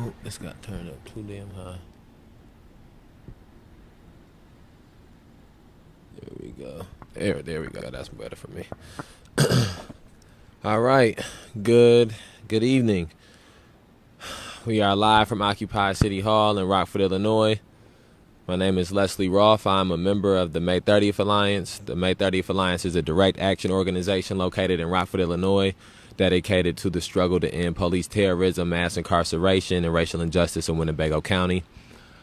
Oh, this got turned up too damn high. There we go. There we go. That's better for me. All right. Good evening. We are live from Occupy City Hall in Rockford, Illinois. My name is Leslie Roth. I'm a member of the May 30th Alliance. The May 30th Alliance is a direct action organization located in Rockford, Illinois, dedicated to the struggle to end police terrorism, mass incarceration, and racial injustice in Winnebago County.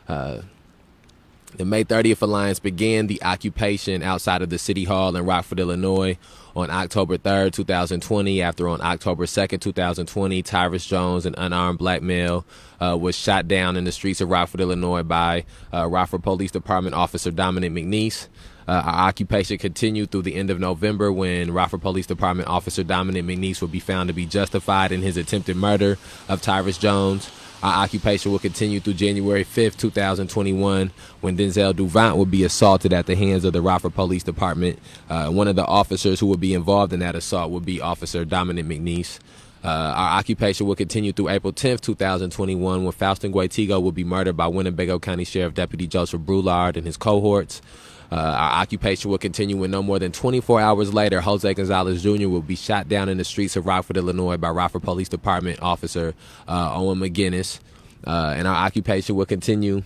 The May 30th Alliance began the occupation outside of the City Hall in Rockford, Illinois on October 3rd, 2020, after on October 2nd, 2020, Tyrus Jones, an unarmed black male, was shot down in the streets of Rockford, Illinois by Rockford Police Department Officer Dominic McNeese. Our occupation continued through the end of November when Rockford Police Department Officer Dominic McNeese would be found to be justified in his attempted murder of Tyrus Jones. Our occupation will continue through January 5th, 2021, when Denzel Duvant will be assaulted at the hands of the Rockford Police Department. One of the officers who will be involved in that assault will be Officer Dominic McNeese. Our occupation will continue through April 10th, 2021, when Faustin Guaitigo will be murdered by Winnebago County Sheriff Deputy Joseph Brulard and his cohorts. Our occupation will continue when no more than 24 hours later, Jose Gonzalez Jr. will be shot down in the streets of Rockford, Illinois by Rockford Police Department Officer Owen McGinnis. And our occupation will continue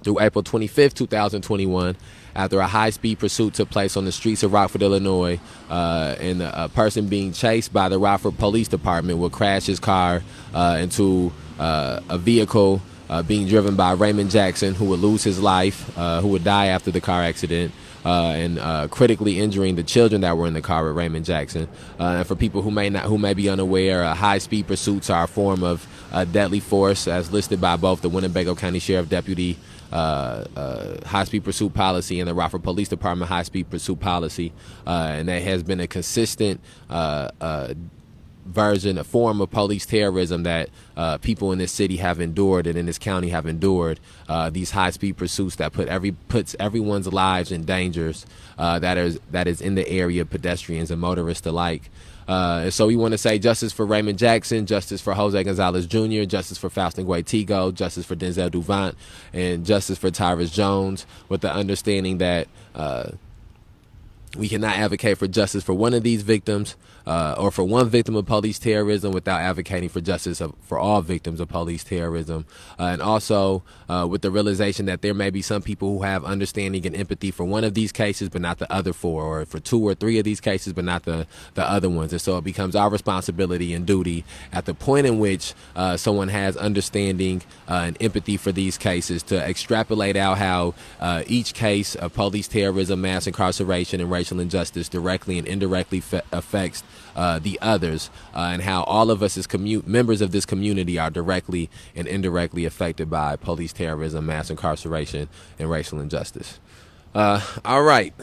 through April 25th, 2021, after a high-speed pursuit took place on the streets of Rockford, Illinois, and a person being chased by the Rockford Police Department will crash his car into a vehicle being driven by Raymond Jackson, who would lose his life, who would die after the car accident, and critically injuring the children that were in the car with Raymond Jackson. And for people who may be unaware, high-speed pursuits are a form of deadly force, as listed by both the Winnebago County Sheriff Deputy high-speed pursuit policy and the Rockford Police Department high-speed pursuit policy, and that has been a consistent a form of police terrorism that people in this city have endured and in this county have endured. These high-speed pursuits that puts everyone's lives in dangers that is in the area, pedestrians and motorists alike. So we want to say justice for Raymond Jackson, justice for Jose Gonzalez Jr., justice for Faustin Guaitigo, justice for Denzel Duvant, and justice for Tyrus Jones, with the understanding that we cannot advocate for justice for one of these victims or for one victim of police terrorism without advocating for justice for all victims of police terrorism. And also with the realization that there may be some people who have understanding and empathy for one of these cases but not the other four, or for two or three of these cases but not the other ones. And so it becomes our responsibility and duty at the point in which someone has understanding and empathy for these cases to extrapolate out how each case of police terrorism, mass incarceration, and racial injustice directly and indirectly affects the others, and how all of us as members of this community are directly and indirectly affected by police terrorism, mass incarceration, and racial injustice. All right.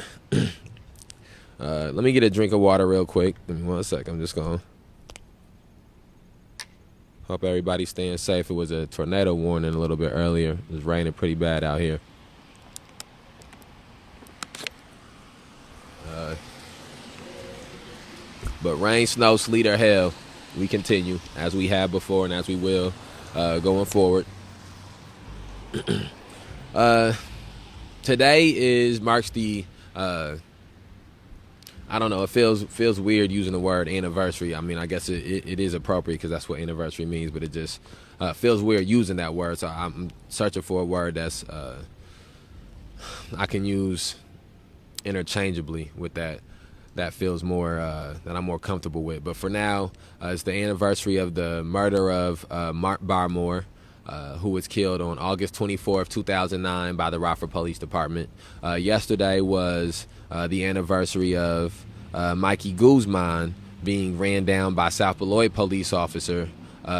Let me get a drink of water real quick. Give me 1 sec. I'm just going. Hope everybody's staying safe. It was a tornado warning a little bit earlier. It was raining pretty bad out here. But rain, snow, sleet, or hail, we continue as we have before and as we will going forward. Today marks the I don't know. It feels weird using the word anniversary. I mean, I guess it is appropriate because that's what anniversary means, but it just feels weird using that word. So I'm searching for a word that's I can use interchangeably with that. That feels more that I'm more comfortable with. But for now, it's the anniversary of the murder of Mark Barmore, who was killed on August 24th, 2009 by the Rockford Police Department. Yesterday was the anniversary of Mikey Guzman being ran down by South Beloit police officer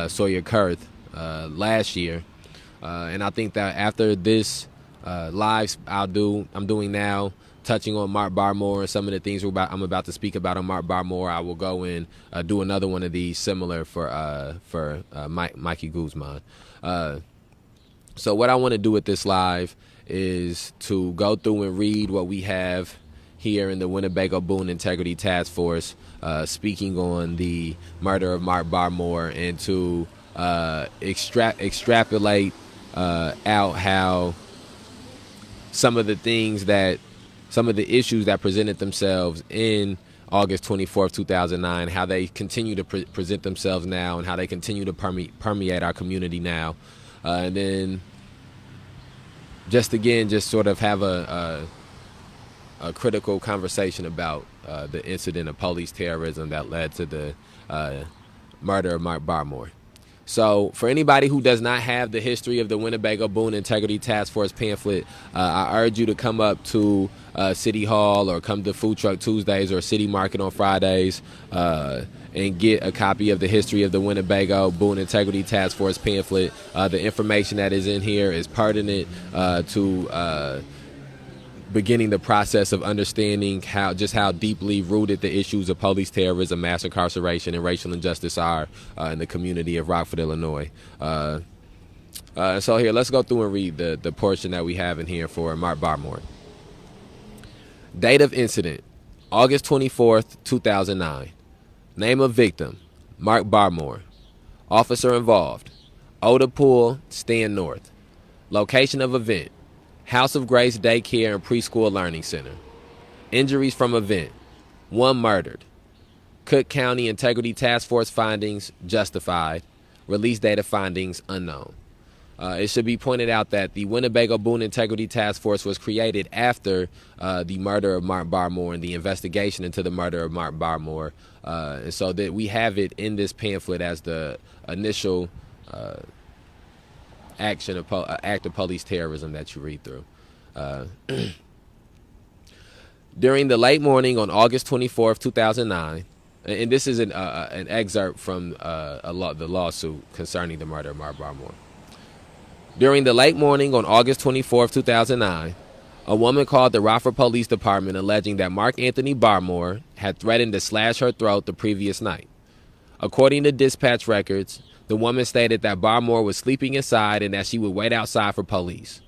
Sawyer Kurth last year. And I think that after this live I'm doing now, touching on Mark Barmore and some of the things I'm about to speak about on Mark Barmore, I will go and do another one of these similar for Mikey Guzman. So what I want to do with this live is to go through and read what we have here in the Winnebago Boone Integrity Task Force speaking on the murder of Mark Barmore, and to extrapolate out how some of the things that some of the issues that presented themselves in August 24th, 2009, how they continue to present themselves now and how they continue to permeate our community now. And then just again, just sort of have a critical conversation about the incident of police terrorism that led to the murder of Mark Barmore. So for anybody who does not have the history of the Winnebago Boone Integrity Task Force pamphlet, I urge you to come up to City Hall or come to Food Truck Tuesdays or City Market on Fridays and get a copy of the history of the Winnebago Boone Integrity Task Force pamphlet. The information that is in here is pertinent to beginning the process of understanding how deeply rooted the issues of police terrorism, mass incarceration, and racial injustice are in the community of Rockford, Illinois. So here, let's go through and read the portion that we have in here for Mark Barmore. Date of incident, August 24th, 2009. Name of victim, Mark Barmore. Officer involved, Oda Pool, Stan North. Location of event, House of Grace Daycare and Preschool Learning Center. Injuries from event, 1 murdered. Cook County Integrity Task Force findings justified. Release date of findings unknown. It should be pointed out that the Winnebago Boone Integrity Task Force was created after the murder of Mark Barmore and the investigation into the murder of Mark Barmore. And so that we have it in this pamphlet as the initial act of police terrorism that you read through. During the late morning on August 24th, 2009, and this is an excerpt from the lawsuit concerning the murder of Mark Barmore. During the late morning on August 24th, 2009, a woman called the Rockford Police Department alleging that Mark Anthony Barmore had threatened to slash her throat the previous night. According to dispatch records, the woman stated that Barmore was sleeping inside and that she would wait outside for police.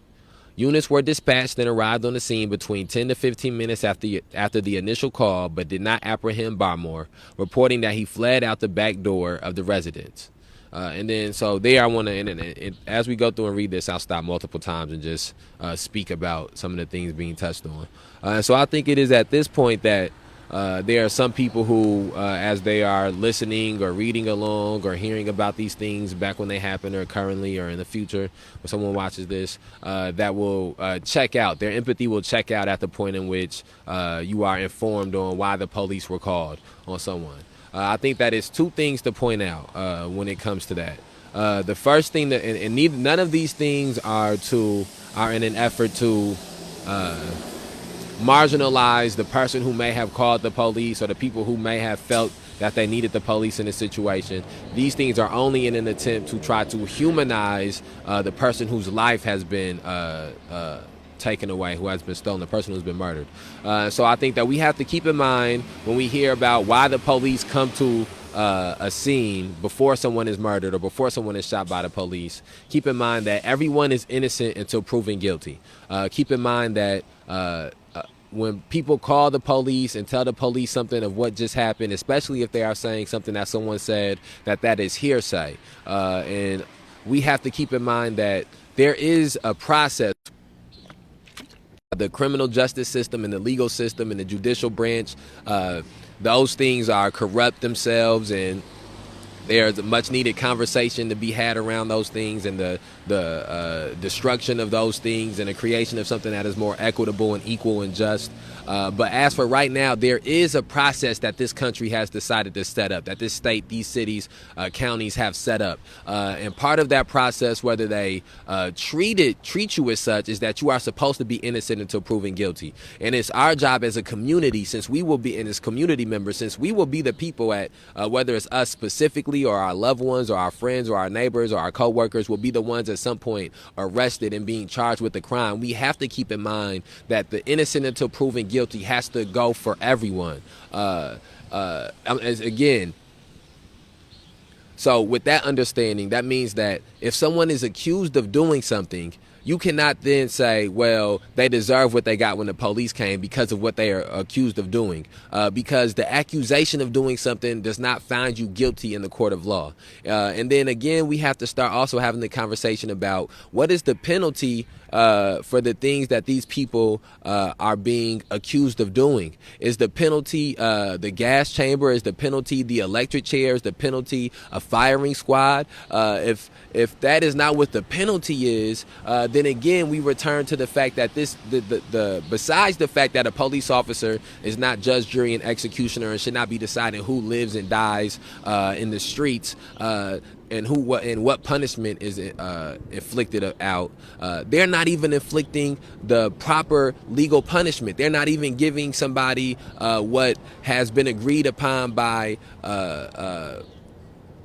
Units were dispatched and arrived on the scene between 10 to 15 minutes after the initial call, but did not apprehend Barmore, reporting that he fled out the back door of the residence. And then, so there I want to, and as we go through and read this, I'll stop multiple times and just speak about some of the things being touched on. So I think it is at this point that there are some people who, as they are listening or reading along or hearing about these things back when they happen or currently or in the future, when someone watches this, that will check out. Their empathy will check out at the point in which you are informed on why the police were called on someone. I think that is 2 things to point out when it comes to that. The first thing that, and none of these things are in an effort to marginalize the person who may have called the police or the people who may have felt that they needed the police in this situation. These things are only in an attempt to try to humanize the person whose life has been taken away, who has been stolen, the person who's been murdered. So I think that we have to keep in mind when we hear about why the police come to a scene before someone is murdered or before someone is shot by the police, keep in mind that everyone is innocent until proven guilty. Keep in mind that when people call the police and tell the police something of what just happened, especially if they are saying something that someone said, that is hearsay. And we have to keep in mind that there is a process. The criminal justice system and the legal system and the judicial branch, those things are corrupt themselves, and there's a much needed conversation to be had around those things and the destruction of those things and the creation of something that is more equitable and equal and just. But as for right now, there is a process that this country has decided to set up, that this state, these cities, counties have set up. And part of that process, whether they treat you as such, is that you are supposed to be innocent until proven guilty. And it's our job as a community, since we will be, and as community members, since we will be the people at, whether it's us specifically or our loved ones or our friends or our neighbors or our coworkers, will be the ones at some point arrested and being charged with the crime. We have to keep in mind that the innocent until proven guilty has to go for everyone. Again, so with that understanding, that means that if someone is accused of doing something, you cannot then say, well, they deserve what they got when the police came because of what they are accused of doing. Because the accusation of doing something does not find you guilty in the court of law. And then again, we have to start also having the conversation about what is the penalty for the things that these people are being accused of doing. Is the penalty the gas chamber? Is the penalty the electric chair? Is the penalty a firing squad? If that is not what the penalty is, then again we return to the fact that besides the fact that a police officer is not judge, jury, and executioner and should not be deciding who lives and dies in the streets, and what punishment is inflicted out. They're not even inflicting the proper legal punishment. They're not even giving somebody what has been agreed upon by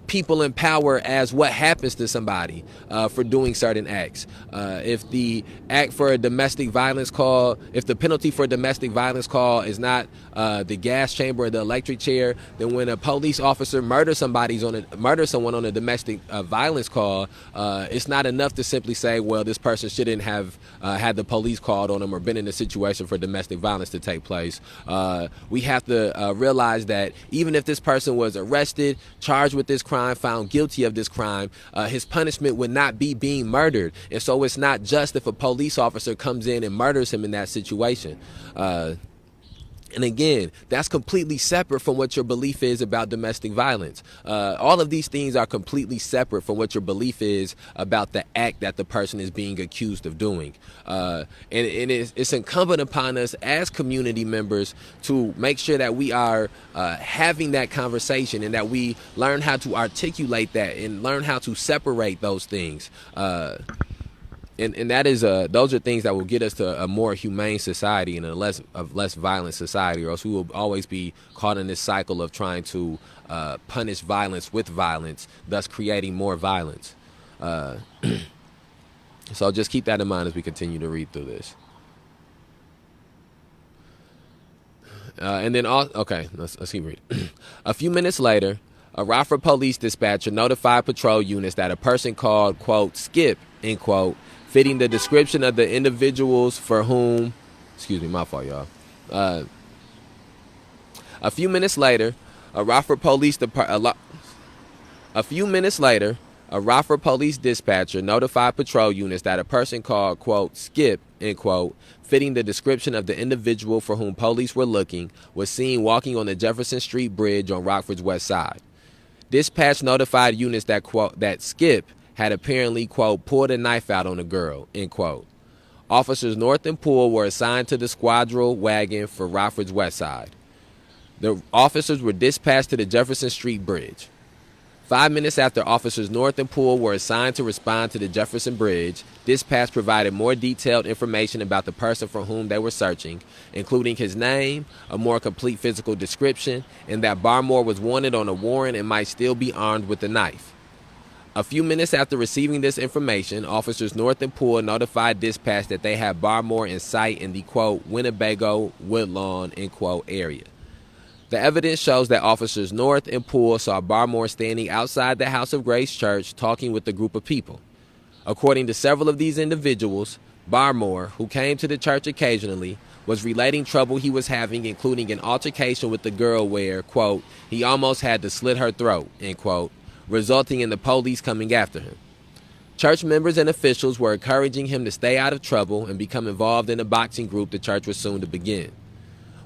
people in power as what happens to somebody for doing certain acts. If the act for a domestic violence call, if the penalty for a domestic violence call is not the gas chamber or the electric chair, then when a police officer murders someone on a domestic violence call, it's not enough to simply say, well, this person shouldn't have had the police called on them or been in a situation for domestic violence to take place. We have to realize that even if this person was arrested, charged with this crime, found guilty of this crime, his punishment would not be being murdered. And so it's not just if a police officer comes in and murders him in that situation. And again, that's completely separate from what your belief is about domestic violence. All of these things are completely separate from what your belief is about the act that the person is being accused of doing. And it's incumbent upon us as community members to make sure that we are having that conversation and that we learn how to articulate that and learn how to separate those things. And that is those are things that will get us to a more humane society and a less violent society, or else we will always be caught in this cycle of trying to punish violence with violence, thus creating more violence. So just keep that in mind as we continue to read through this. And then, let's keep reading. A few minutes later, a Rockford police dispatcher notified patrol units that a person called, quote, Skip, end quote, fitting the description of the individuals for whom, excuse me, my fault, y'all. A few minutes later, a Rockford police dispatcher notified patrol units that a person called, quote, Skip, end quote, fitting the description of the individual for whom police were looking, was seen walking on the Jefferson Street Bridge on Rockford's west side. Dispatch notified units that, quote, that Skip had apparently, quote, pulled a knife out on a girl, end quote. Officers North and Poole were assigned to the squadron wagon for Rockford's west side. The officers were dispatched to the Jefferson Street Bridge. 5 minutes after officers North and Poole were assigned to respond to the Jefferson Bridge, dispatch provided more detailed information about the person for whom they were searching, including his name, a more complete physical description, and that Barmore was wanted on a warrant and might still be armed with a knife. A few minutes after receiving this information, officers North and Poole notified dispatch that they had Barmore in sight in the, quote, Winnebago Woodlawn, end quote, area. The evidence shows that officers North and Poole saw Barmore standing outside the House of Grace Church talking with a group of people. According to several of these individuals, Barmore, who came to the church occasionally, was relating trouble he was having, including an altercation with the girl where, quote, he almost had to slit her throat, end quote, resulting in the police coming after him. Church members and officials were encouraging him to stay out of trouble and become involved in a boxing group the church was soon to begin.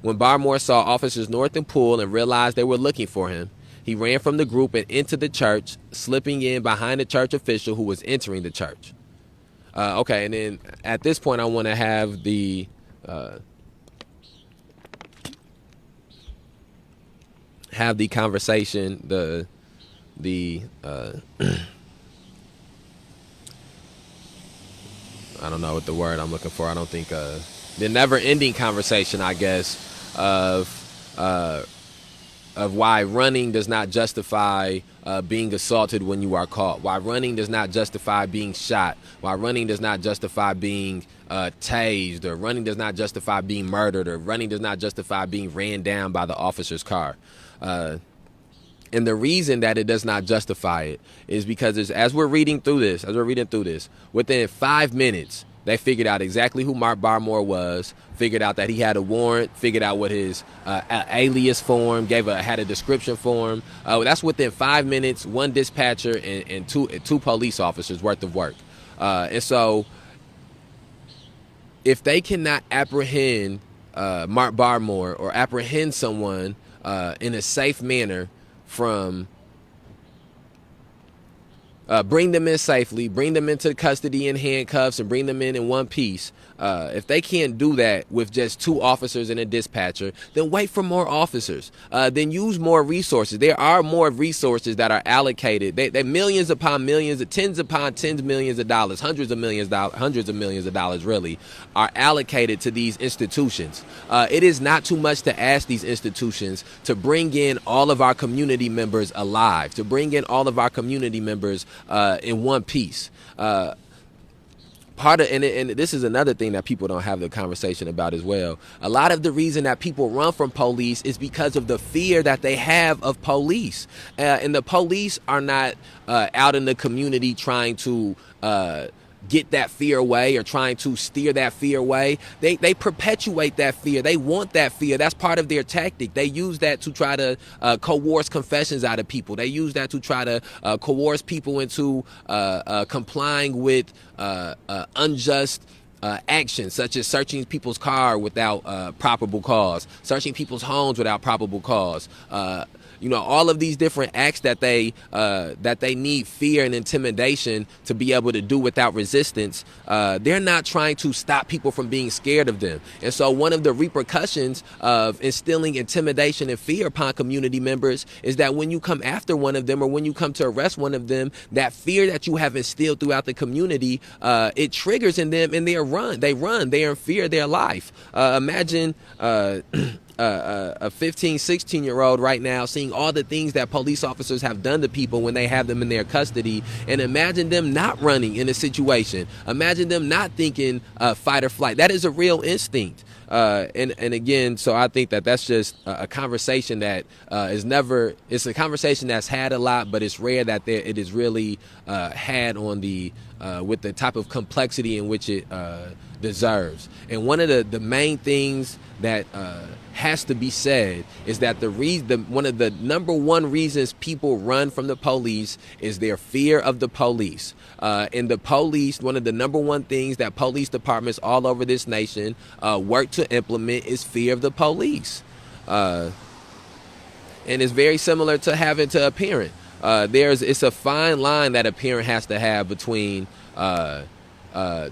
When Barmore saw officers North and Poole and realized they were looking for him, he ran from the group and into the church, slipping in behind a church official who was entering the church. And then at this point I want to have the conversation, I don't know what the word I'm looking for. I don't think the never-ending conversation, I guess, of why running does not justify being assaulted when you are caught. Why running does not justify being shot. Why running does not justify being tased, or running does not justify being murdered, or running does not justify being ran down by the officer's car. And the reason that it does not justify it is because as we're reading through this, within 5 minutes, they figured out exactly who Mark Barmore was, figured out that he had a warrant, figured out what his alias form, had a description for him. That's within 5 minutes, one dispatcher and two police officers worth of work. And so if they cannot apprehend Mark Barmore or apprehend someone in a safe manner from bring them in safely, bring them into custody in handcuffs, and bring them in one piece. If they can't do that with just 2 officers and a dispatcher, then wait for more officers. Then use more resources. There are more resources that are allocated. They millions upon millions, tens upon tens of millions of dollars, hundreds of millions of dollars really, are allocated to these institutions. It is not too much to ask these institutions to bring in all of our community members alive, to bring in all of our community members in one piece. And this is another thing that people don't have the conversation about as well. A lot of the reason that people run from police is because of the fear that they have of police. And the police are not out in the community trying to get that fear away or trying to steer that fear away. They perpetuate that fear. They want that fear. That's part of their tactic. They use that to try to coerce confessions out of people. They use that to try to coerce people into complying with unjust actions, such as searching people's car without probable cause, searching people's homes without probable cause. All of these different acts that they need fear and intimidation to be able to do without resistance. They're not trying to stop people from being scared of them. And so one of the repercussions of instilling intimidation and fear upon community members is that when you come after one of them or when you come to arrest one of them, that fear that you have instilled throughout the community, it triggers in them and they are in fear of their life. Imagine a 15, 16-year-old right now seeing all the things that police officers have done to people when they have them in their custody, and imagine them not running in a situation. Imagine them not thinking fight or flight. That is a real instinct. And again, so I think that that's just a conversation that it's a conversation that's had a lot, but it's rare that it is really had on with the type of complexity in which it deserves. And one of the main things that has to be said is that one of the number one reasons people run from the police is their fear of the police. And the police, one of the number one things that police departments all over this nation work to implement is fear of the police. And it's very similar to having to a parent. It's a fine line that a parent has to have between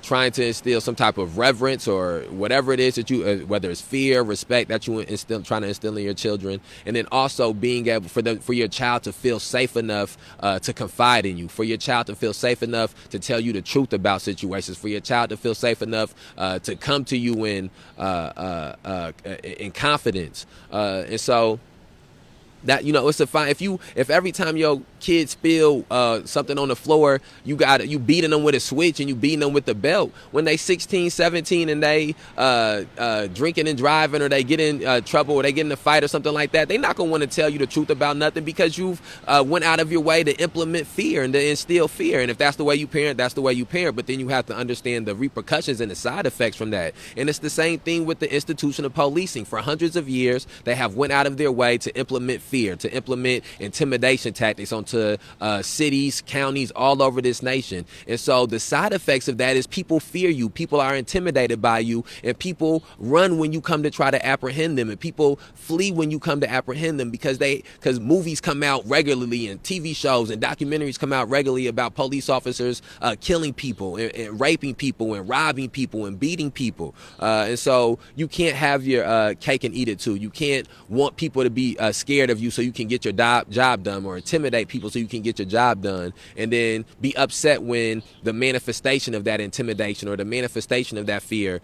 trying to instill some type of reverence or whatever it is that you, whether it's fear, respect that you trying to instill in your children, and then also being able for your child to feel safe enough to confide in you, for your child to feel safe enough to tell you the truth about situations, for your child to feel safe enough to come to you in confidence, and so. That it's a fine if every time your kids spill something on the floor, you beating them with a switch and you beating them with the belt. When they 16, 17 and they drinking and driving, or they get in trouble, or they get in a fight or something like that, they're not gonna want to tell you the truth about nothing because you've went out of your way to implement fear and to instill fear. And if that's the way you parent, that's the way you parent. But then you have to understand the repercussions and the side effects from that. And it's the same thing with the institution of policing. For hundreds of years, they have went out of their way to implement fear, to implement intimidation tactics onto cities, counties all over this nation. And so the side effects of that is people fear you, people are intimidated by you, and people run when you come to try to apprehend them, and people flee when you come to apprehend them because movies come out regularly, and TV shows and documentaries come out regularly about police officers killing people and raping people and robbing people and beating people. And so you can't have your cake and eat it too. You can't want people to be scared of you so you can get your job done, or intimidate people so you can get your job done, and then be upset when the manifestation of that intimidation or the manifestation of that fear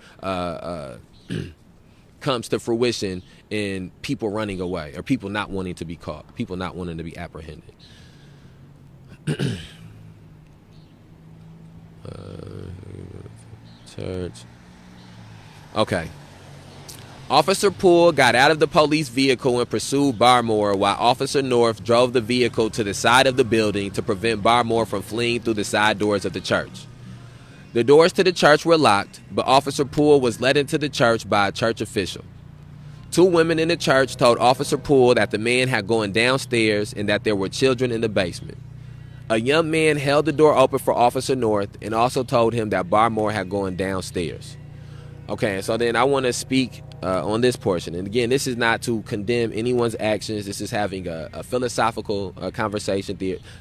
comes to fruition in people running away, or people not wanting to be caught, people not wanting to be apprehended. Church. Okay. Officer Poole got out of the police vehicle and pursued Barmore while Officer North drove the vehicle to the side of the building to prevent Barmore from fleeing through the side doors of the church. The doors to the church were locked, but Officer Poole was led into the church by a church official. Two women in the church told Officer Poole that the man had gone downstairs and that there were children in the basement. A young man held the door open for Officer North and also told him that Barmore had gone downstairs. Okay, so then I want to speak on this portion. And again, this is not to condemn anyone's actions. This is having a philosophical conversation,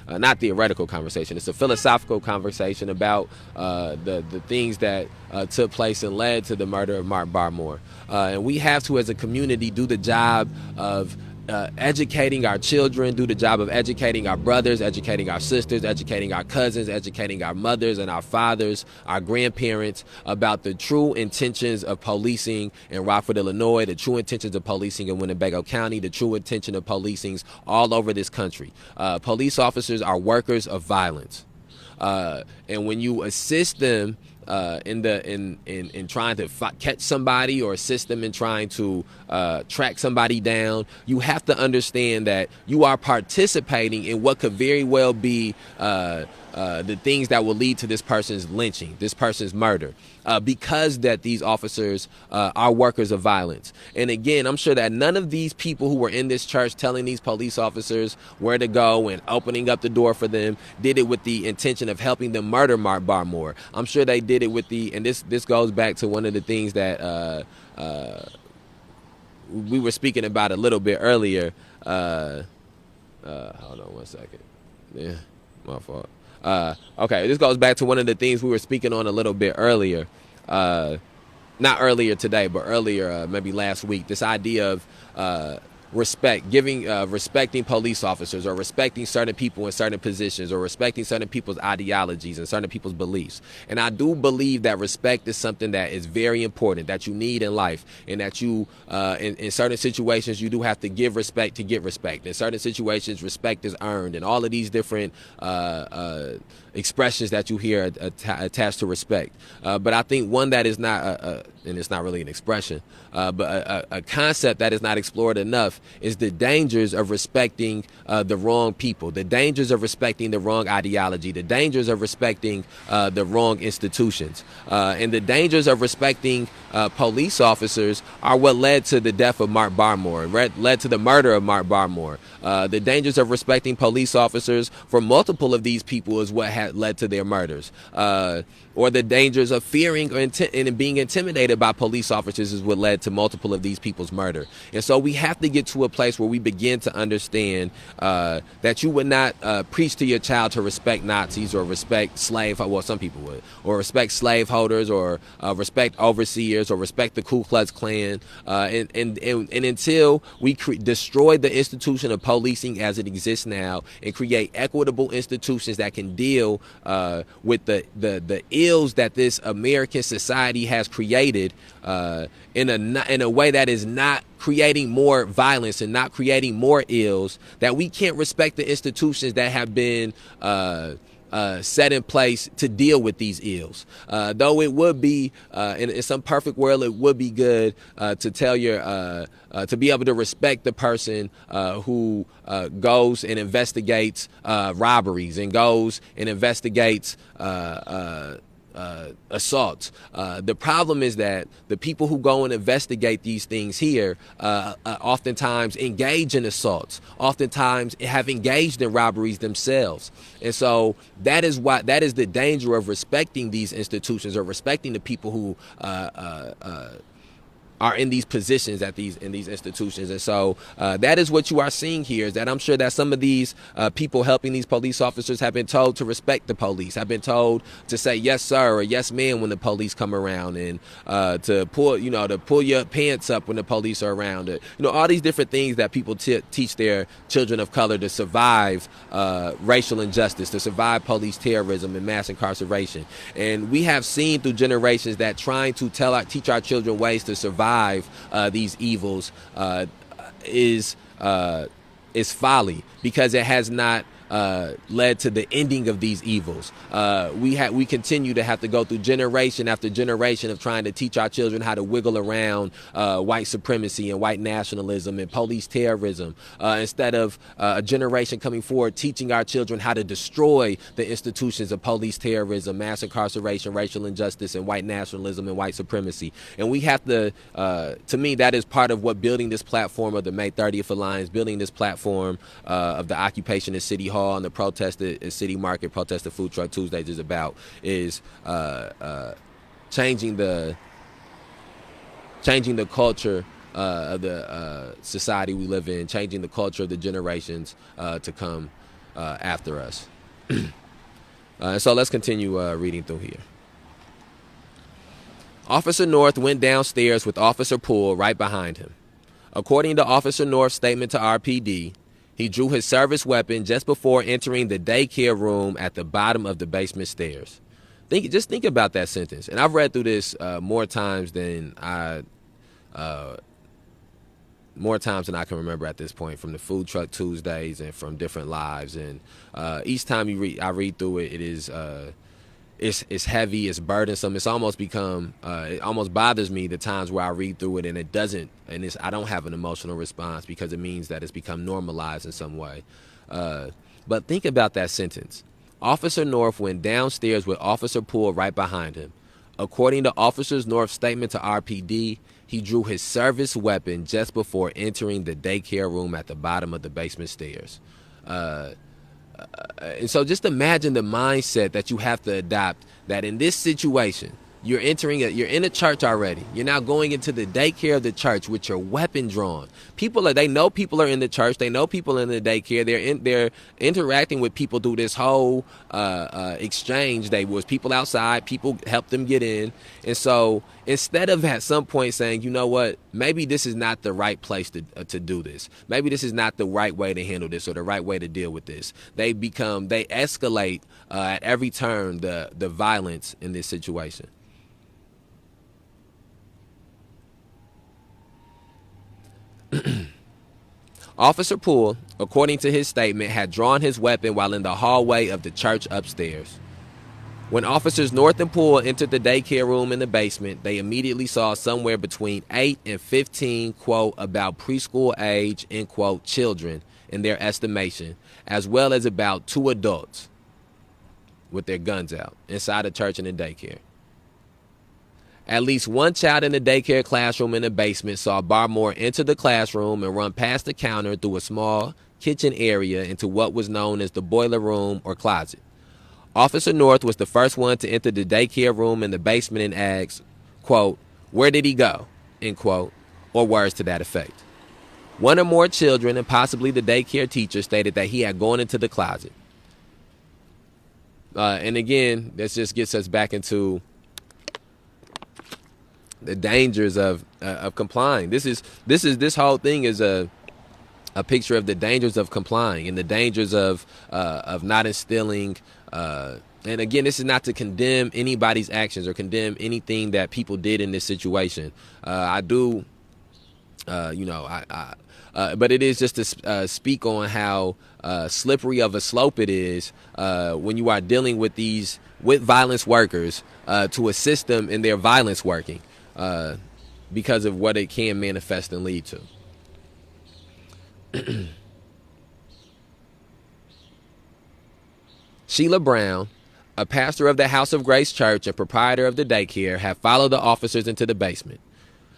not theoretical conversation. It's a philosophical conversation about the things that took place and led to the murder of Mark Barmore. And we have to, as a community, do the job of educating our children, do the job of educating our brothers, educating our sisters, educating our cousins, educating our mothers and our fathers, our grandparents about the true intentions of policing in Rockford, Illinois, the true intentions of policing in Winnebago County, the true intention of policing all over this country. Police officers are workers of violence. And when you assist them in trying to catch somebody or assist them in trying to track somebody down, you have to understand that you are participating in what could very well be the things that will lead to this person's lynching, this person's murder, because that these officers are workers of violence. And again, I'm sure that none of these people who were in this church telling these police officers where to go and opening up the door for them did it with the intention of helping them murder Mark Barmore. I'm sure they did it with and this goes back to one of the things that we were speaking about a little bit earlier. Hold on one second. Yeah, my fault. Okay, this goes back to one of the things we were speaking on a little bit earlier. Not earlier today, but earlier, maybe last week. This idea of respecting police officers, or respecting certain people in certain positions, or respecting certain people's ideologies and certain people's beliefs. And I do believe that respect is something that is very important, that you need in life, and that you, in certain situations, you do have to give respect to get respect. In certain situations, respect is earned, and all of these different expressions that you hear attached to respect. But I think one that is not, and it's not really an expression, but a concept that is not explored enough is the dangers of respecting the wrong people, the dangers of respecting the wrong ideology, the dangers of respecting the wrong institutions, and the dangers of respecting police officers are what led to the death of Mark Barmore, led to the murder of Mark Barmore. The dangers of respecting police officers for multiple of these people is what had led to their murders. Or the dangers of fearing and being intimidated by police officers is what led to multiple of these people's murder. And so we have to get to a place where we begin to understand that you would not preach to your child to respect Nazis or respect some people would, or respect slaveholders, or respect overseers, or respect the Ku Klux Klan. And until we destroy the institution of policing as it exists now and create equitable institutions that can deal with the ills that this American society has created in a way that is not creating more violence and not creating more ills, that we can't respect the institutions that have been set in place to deal with these ills. Though it would be, in some perfect world, it would be good to tell to be able to respect the person who goes and investigates robberies and goes and investigates assaults. The problem is that the people who go and investigate these things here oftentimes engage in assaults, oftentimes have engaged in robberies themselves. And so that is the danger of respecting these institutions, or respecting the people who are in these positions in these institutions. And so that is what you are seeing here, is that I'm sure that some of these people helping these police officers have been told to respect the police, have been told to say yes sir or yes ma'am when the police come around, and to pull your pants up when the police are around. All these different things that people teach their children of color to survive racial injustice, to survive police terrorism and mass incarceration. And we have seen through generations that trying to teach our children ways to survive these evils is folly, because it has not led to the ending of these evils. We continue to have to go through generation after generation of trying to teach our children how to wiggle around white supremacy and white nationalism and police terrorism, instead of a generation coming forward teaching our children how to destroy the institutions of police terrorism, mass incarceration, racial injustice, and white nationalism and white supremacy. And we have to me, that is part of what building this platform of the May 30th Alliance, building this platform of the occupation at City Hall and the protest at City Market, protest at Food Truck Tuesdays is about, is changing the culture of the society we live in, changing the culture of the generations to come after us. So let's continue reading through here. Officer North went downstairs with Officer Poole right behind him. According to Officer North's statement to RPD, he drew his service weapon just before entering the daycare room at the bottom of the basement stairs. Just think about that sentence. And I've read through this more times than I can remember at this point, from the Food Truck Tuesdays and from different lives. And each time I read through it, it is it's heavy, it's burdensome. It's almost become it almost bothers me the times where I read through it and it doesn't, and I don't have an emotional response, because it means that it's become normalized in some way. But think about that sentence. Officer North went downstairs with Officer Poole right behind him. According to Officer North's statement to RPD, he drew his service weapon just before entering the daycare room at the bottom of the basement stairs. And so just imagine the mindset that you have to adopt, that in this situation, you're in a church already. You're now going into the daycare of the church with your weapon drawn. They know people are in the church. They know people in the daycare. They're interacting with people through this whole exchange. There was people outside. People helped them get in. And so instead of at some point saying, you know what, maybe this is not the right place to do this. Maybe this is not the right way to handle this or the right way to deal with this. They escalate at every turn the violence in this situation. Officer Poole, according to his statement, had drawn his weapon while in the hallway of the church upstairs. When Officers North and Poole entered the daycare room in the basement, they immediately saw somewhere between 8 and 15, quote, about preschool age, end quote, children in their estimation, as well as about 2 adults with their guns out inside the church and the daycare. At least one child in the daycare classroom in the basement saw Barmore enter the classroom and run past the counter through a small kitchen area into what was known as the boiler room or closet. Officer North was the first one to enter the daycare room in the basement and asked, quote, where did he go, end quote, or words to that effect. One or more children, and possibly the daycare teacher, stated that he had gone into the closet. And again, this just gets us back into the dangers of complying. This whole thing is a picture of the dangers of complying and the dangers of not instilling. And again, this is not to condemn anybody's actions or condemn anything that people did in this situation. But it is just to speak on how slippery of a slope it is when you are dealing with violence workers to assist them in their violence working. Because of what it can manifest and lead to. Sheila Brown, a pastor of the House of Grace Church and proprietor of the daycare, had followed the officers into the basement.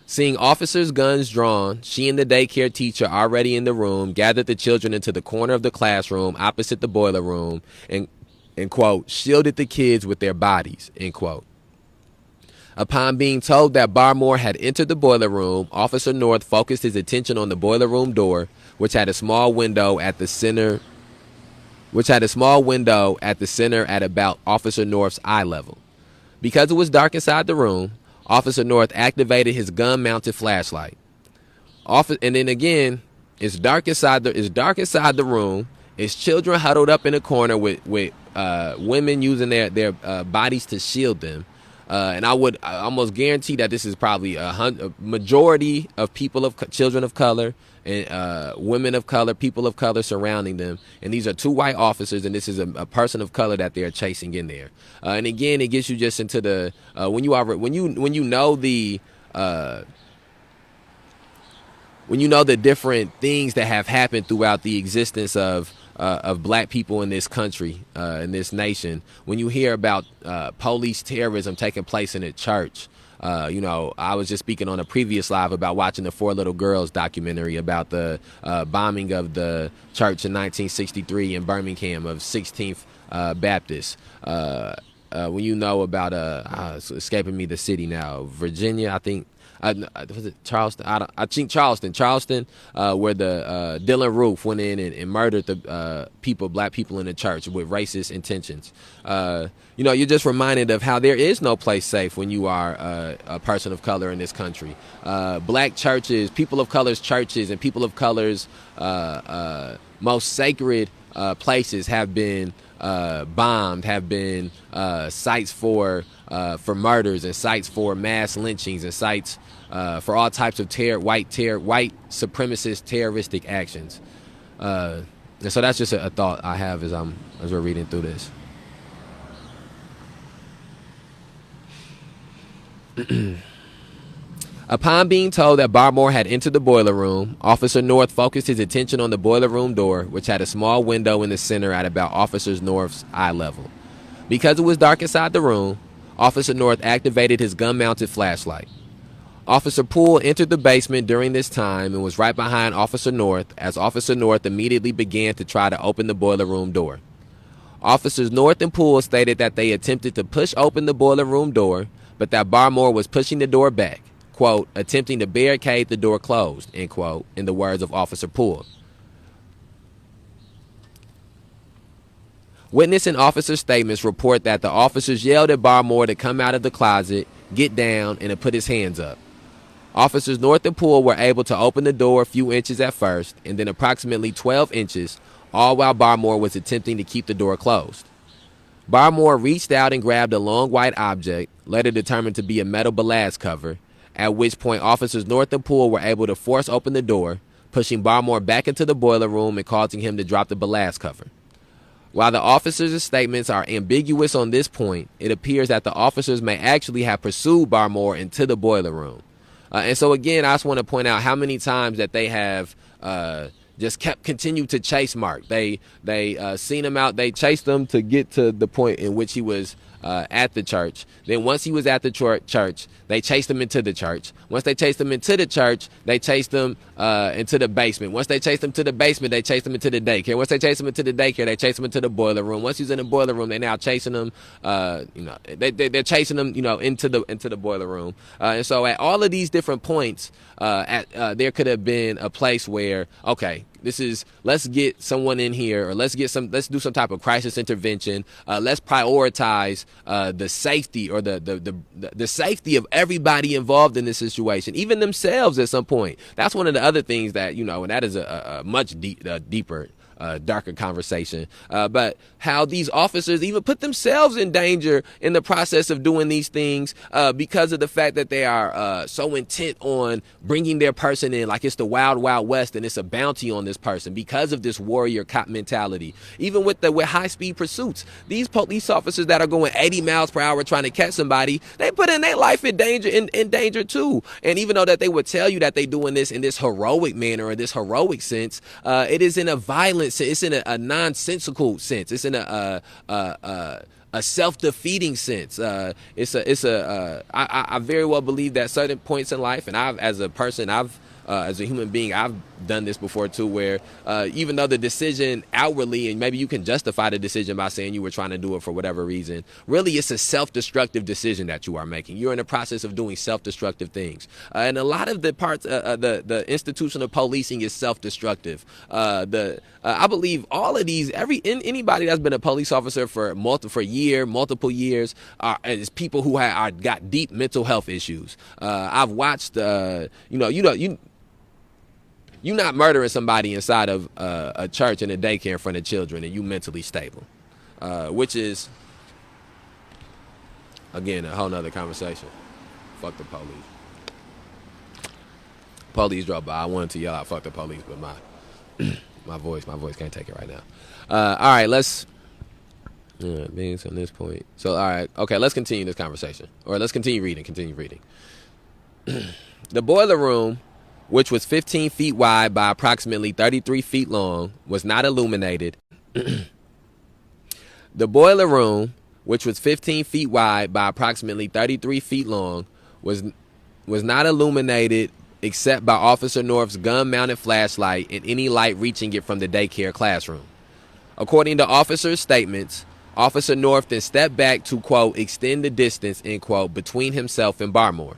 Seeing officers' guns drawn, she and the daycare teacher already in the room gathered the children into the corner of the classroom opposite the boiler room and quote, shielded the kids with their bodies, end quote. Upon being told that Barmore had entered the boiler room, Officer North focused his attention on the boiler room door, which had a small window at the center at about Officer North's eye level. Because it was dark inside the room, Officer North activated his gun-mounted flashlight. And then again, it's dark inside the room. It's children huddled up in a corner with women using their bodies to shield them. And I almost guarantee that this is probably a majority of children of color and women of color, people of color surrounding them. And these are 2 white officers, and this is a person of color that they're chasing in there. And again, it gets you just into the when you know the different things that have happened throughout the existence of black people in this country, in this nation. When you hear about police terrorism taking place in a church. I was just speaking on a previous live about watching the 4 Little Girls documentary about the bombing of the church in 1963 in Birmingham of 16th Baptist. When you know about it's escaping me the city now, Virginia, I think. Was it Charleston? I think Charleston, where the Dylan Roof went in and murdered the black people in the church with racist intentions. You're just reminded of how there is no place safe when you are a person of color in this country. Black churches, people of color's churches, and people of color's most sacred places have been bombed, have been sites for murders, and sites for mass lynchings, and sites for all types of white supremacist terroristic actions. And so that's just a thought I have as we're reading through this. Upon being told that Barmore had entered the boiler room, Officer North focused his attention on the boiler room door, which had a small window in the center at about Officer North's eye level. Because it was dark inside the room, Officer North activated his gun-mounted flashlight. Officer Poole entered the basement during this time and was right behind Officer North as Officer North immediately began to try to open the boiler room door. Officers North and Poole stated that they attempted to push open the boiler room door, but that Barmore was pushing the door back, quote, attempting to barricade the door closed, end quote, in the words of Officer Poole. Witness and officer statements report that the officers yelled at Barmore to come out of the closet, get down, and to put his hands up. Officers North and Poole were able to open the door a few inches at first, and then approximately 12 inches, all while Barmore was attempting to keep the door closed. Barmore reached out and grabbed a long white object, later determined to be a metal ballast cover, at which point officers North and Poole were able to force open the door, pushing Barmore back into the boiler room and causing him to drop the ballast cover. While the officers' statements are ambiguous on this point, it appears that the officers may actually have pursued Barmore into the boiler room. And so again, I just want to point out how many times that they have just continued to chase Mark. They seen him out. They chased him to get to the point in which he was at the church. Then once he was at the church, they chased him into the church. Once they chased him into the church, they chased him into the basement. Once they chased him to the basement, they chased him into the daycare. Once they chased him into the daycare, they chased him into the boiler room. Once he's in the boiler room, they're now chasing him. They're chasing him, into the boiler room. And so at all of these different points, there could have been a place where, okay, let's get someone in here, or let's do some type of crisis intervention. Let's prioritize the safety, or the safety of everybody involved in this situation, even themselves at some point. That's one of the other things that, and that is a much deeper, darker conversation. But how these officers even put themselves in danger in the process of doing these things, because of the fact that they are so intent on bringing their person in like it's the wild, wild west and it's a bounty on this person because of this warrior cop mentality. Even with high speed pursuits, these police officers that are going 80 miles per hour trying to catch somebody, they put in their life in danger too. And even though that they would tell you that they doing this in this heroic manner or this heroic sense, it is in a violent sense. It's in a nonsensical sense. It's in a self-defeating sense. I very well believe that certain points in life, and as a human being, I've done this before too, where even though the decision outwardly, and maybe you can justify the decision by saying you were trying to do it for whatever reason, really it's a self-destructive decision that you are making. You're in the process of doing self-destructive things. And a lot of the parts, the institution of policing is self-destructive. I believe all of these, anybody that's been a police officer for multiple years, is people who got deep mental health issues. I've watched, you're not murdering somebody inside of a church and a daycare in front of children, and you mentally stable, which is, again, a whole nother conversation. Fuck the police. Police drove by. I wanted to yell out "fuck the police," but my voice can't take it right now. All right, let's being on this point. So all right, okay, let's continue this conversation, or let's continue reading. The boiler room, which was 15 feet wide by approximately 33 feet long, was not illuminated. The boiler room, which was 15 feet wide by approximately 33 feet long, was not illuminated except by Officer North's gun-mounted flashlight and any light reaching it from the daycare classroom. According to officers' statements, Officer North then stepped back to, quote, extend the distance, end quote, between himself and Barmore.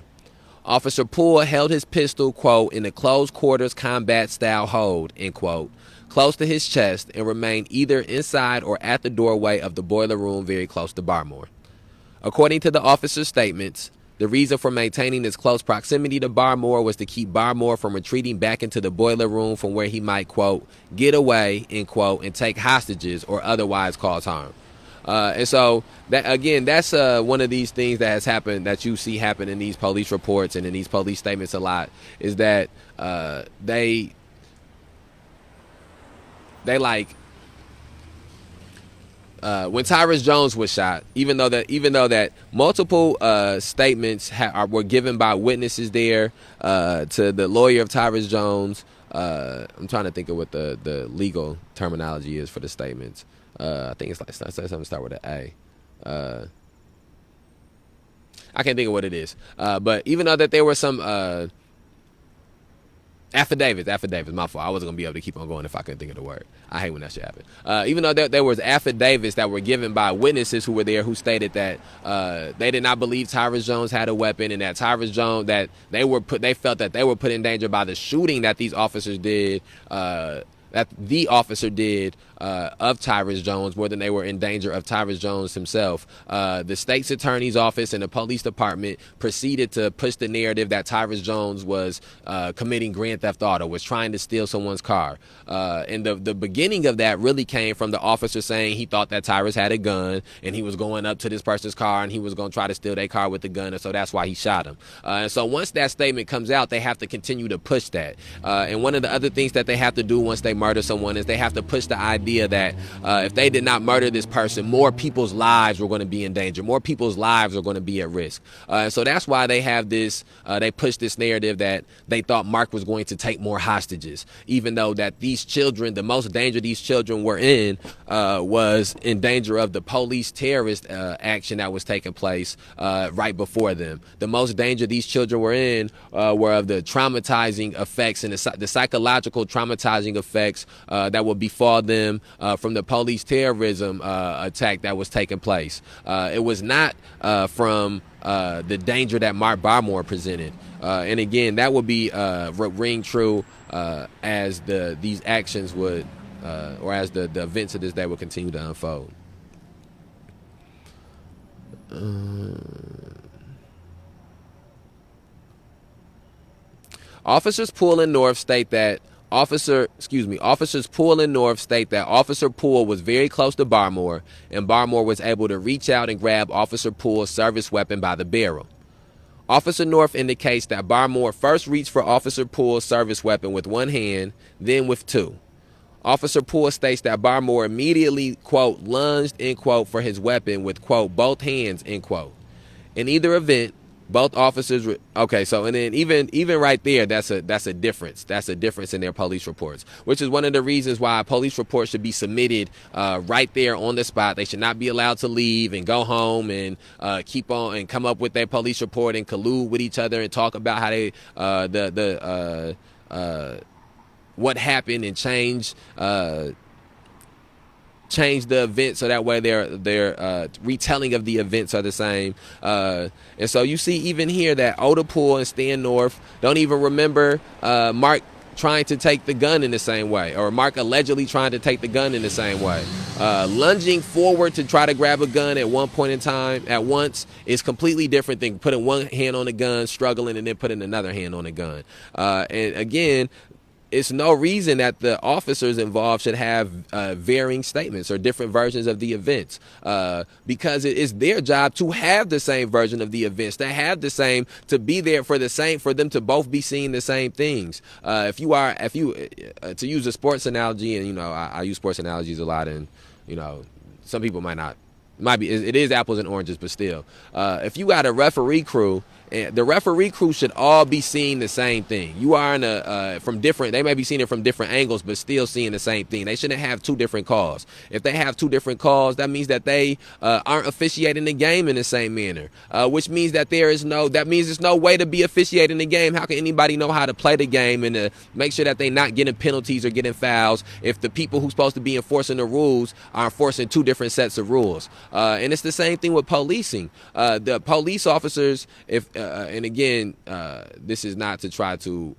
Officer Poole held his pistol, quote, in a close quarters combat style hold, end quote, close to his chest and remained either inside or at the doorway of the boiler room very close to Barmore. According to the officer's statements, the reason for maintaining this close proximity to Barmore was to keep Barmore from retreating back into the boiler room from where he might, quote, get away, end quote, and take hostages or otherwise cause harm. And so, that again, that's one of these things that has happened, that you see happen in these police reports and in these police statements a lot, is that they like, when Tyrus Jones was shot, even though that multiple statements were given by witnesses there to the lawyer of Tyrus Jones. I'm trying to think of what the legal terminology is for the statements. I think it's like something start with an A. I can't think of what it is. But even though that there were some affidavits, my fault. I wasn't gonna be able to keep on going if I couldn't think of the word. I hate when that shit happens. Even though there was affidavits that were given by witnesses who were there, who stated that they did not believe Tyrus Jones had a weapon, and that Tyrus Jones, that they felt that they were put in danger by the shooting that these officers did. That the officer did of Tyrus Jones more than they were in danger of Tyrus Jones himself. The state's attorney's office and the police department proceeded to push the narrative that Tyrus Jones was committing grand theft auto, was trying to steal someone's car. And the beginning of that really came from the officer saying he thought that Tyrus had a gun and he was going up to this person's car and he was going to try to steal their car with the gun, and so that's why he shot him. And so once that statement comes out, they have to continue to push that. And one of the other things that they have to do once they murder someone is they have to push the idea that if they did not murder this person, more people's lives were going to be in danger. More people's lives are going to be at risk. And so that's why they have this, they push this narrative that they thought Mark was going to take more hostages, even though that these children, the most danger these children were in was in danger of the police terrorist action that was taking place right before them. The most danger these children were in were of the traumatizing effects and the psychological traumatizing effects that would befall them from the police terrorism attack that was taking place. It was not from the danger that Mark Barmore presented. And again, that would be ring true as these actions would, or as the events of this day would continue to unfold. Officers Poole and North state that Officers Poole and North state that Officer Poole was very close to Barmore, and Barmore was able to reach out and grab Officer Poole's service weapon by the barrel. Officer North indicates that Barmore first reached for Officer Poole's service weapon with one hand, then with two. Officer Poole states that Barmore immediately, quote, lunged, end quote, for his weapon with, quote, both hands, end quote. In either event, both officers okay, so and then even right there, that's a difference. That's a difference in their police reports, which is one of the reasons why police reports should be submitted right there on the spot. They should not be allowed to leave and go home and keep on and come up with their police report and collude with each other and talk about how they what happened and change the event so that way their retelling of the events are the same. And so you see even here that Oda Poole and Stan North don't even remember Mark trying to take the gun in the same way, or Mark allegedly trying to take the gun in the same way. Lunging forward to try to grab a gun at one point in time at once is completely different than putting one hand on the gun, struggling, and then putting another hand on the gun. And again, it's no reason that the officers involved should have varying statements or different versions of the events, because it is their job to have the same version of the events, to have the same, to be there for the same, for them to both be seeing the same things. If you to use a sports analogy, and I use sports analogies a lot, and some people might be, it is apples and oranges, but still, if you got a referee crew, and the referee crew should all be seeing the same thing. You are in they may be seeing it from different angles, but still seeing the same thing. They shouldn't have two different calls. If they have two different calls, that means that they aren't officiating the game in the same manner, which means that there's no way to be officiating the game. How can anybody know how to play the game and to make sure that they're not getting penalties or getting fouls if the people who's supposed to be enforcing the rules are enforcing two different sets of rules? And it's the same thing with policing. The police officers, and again, this is not to try to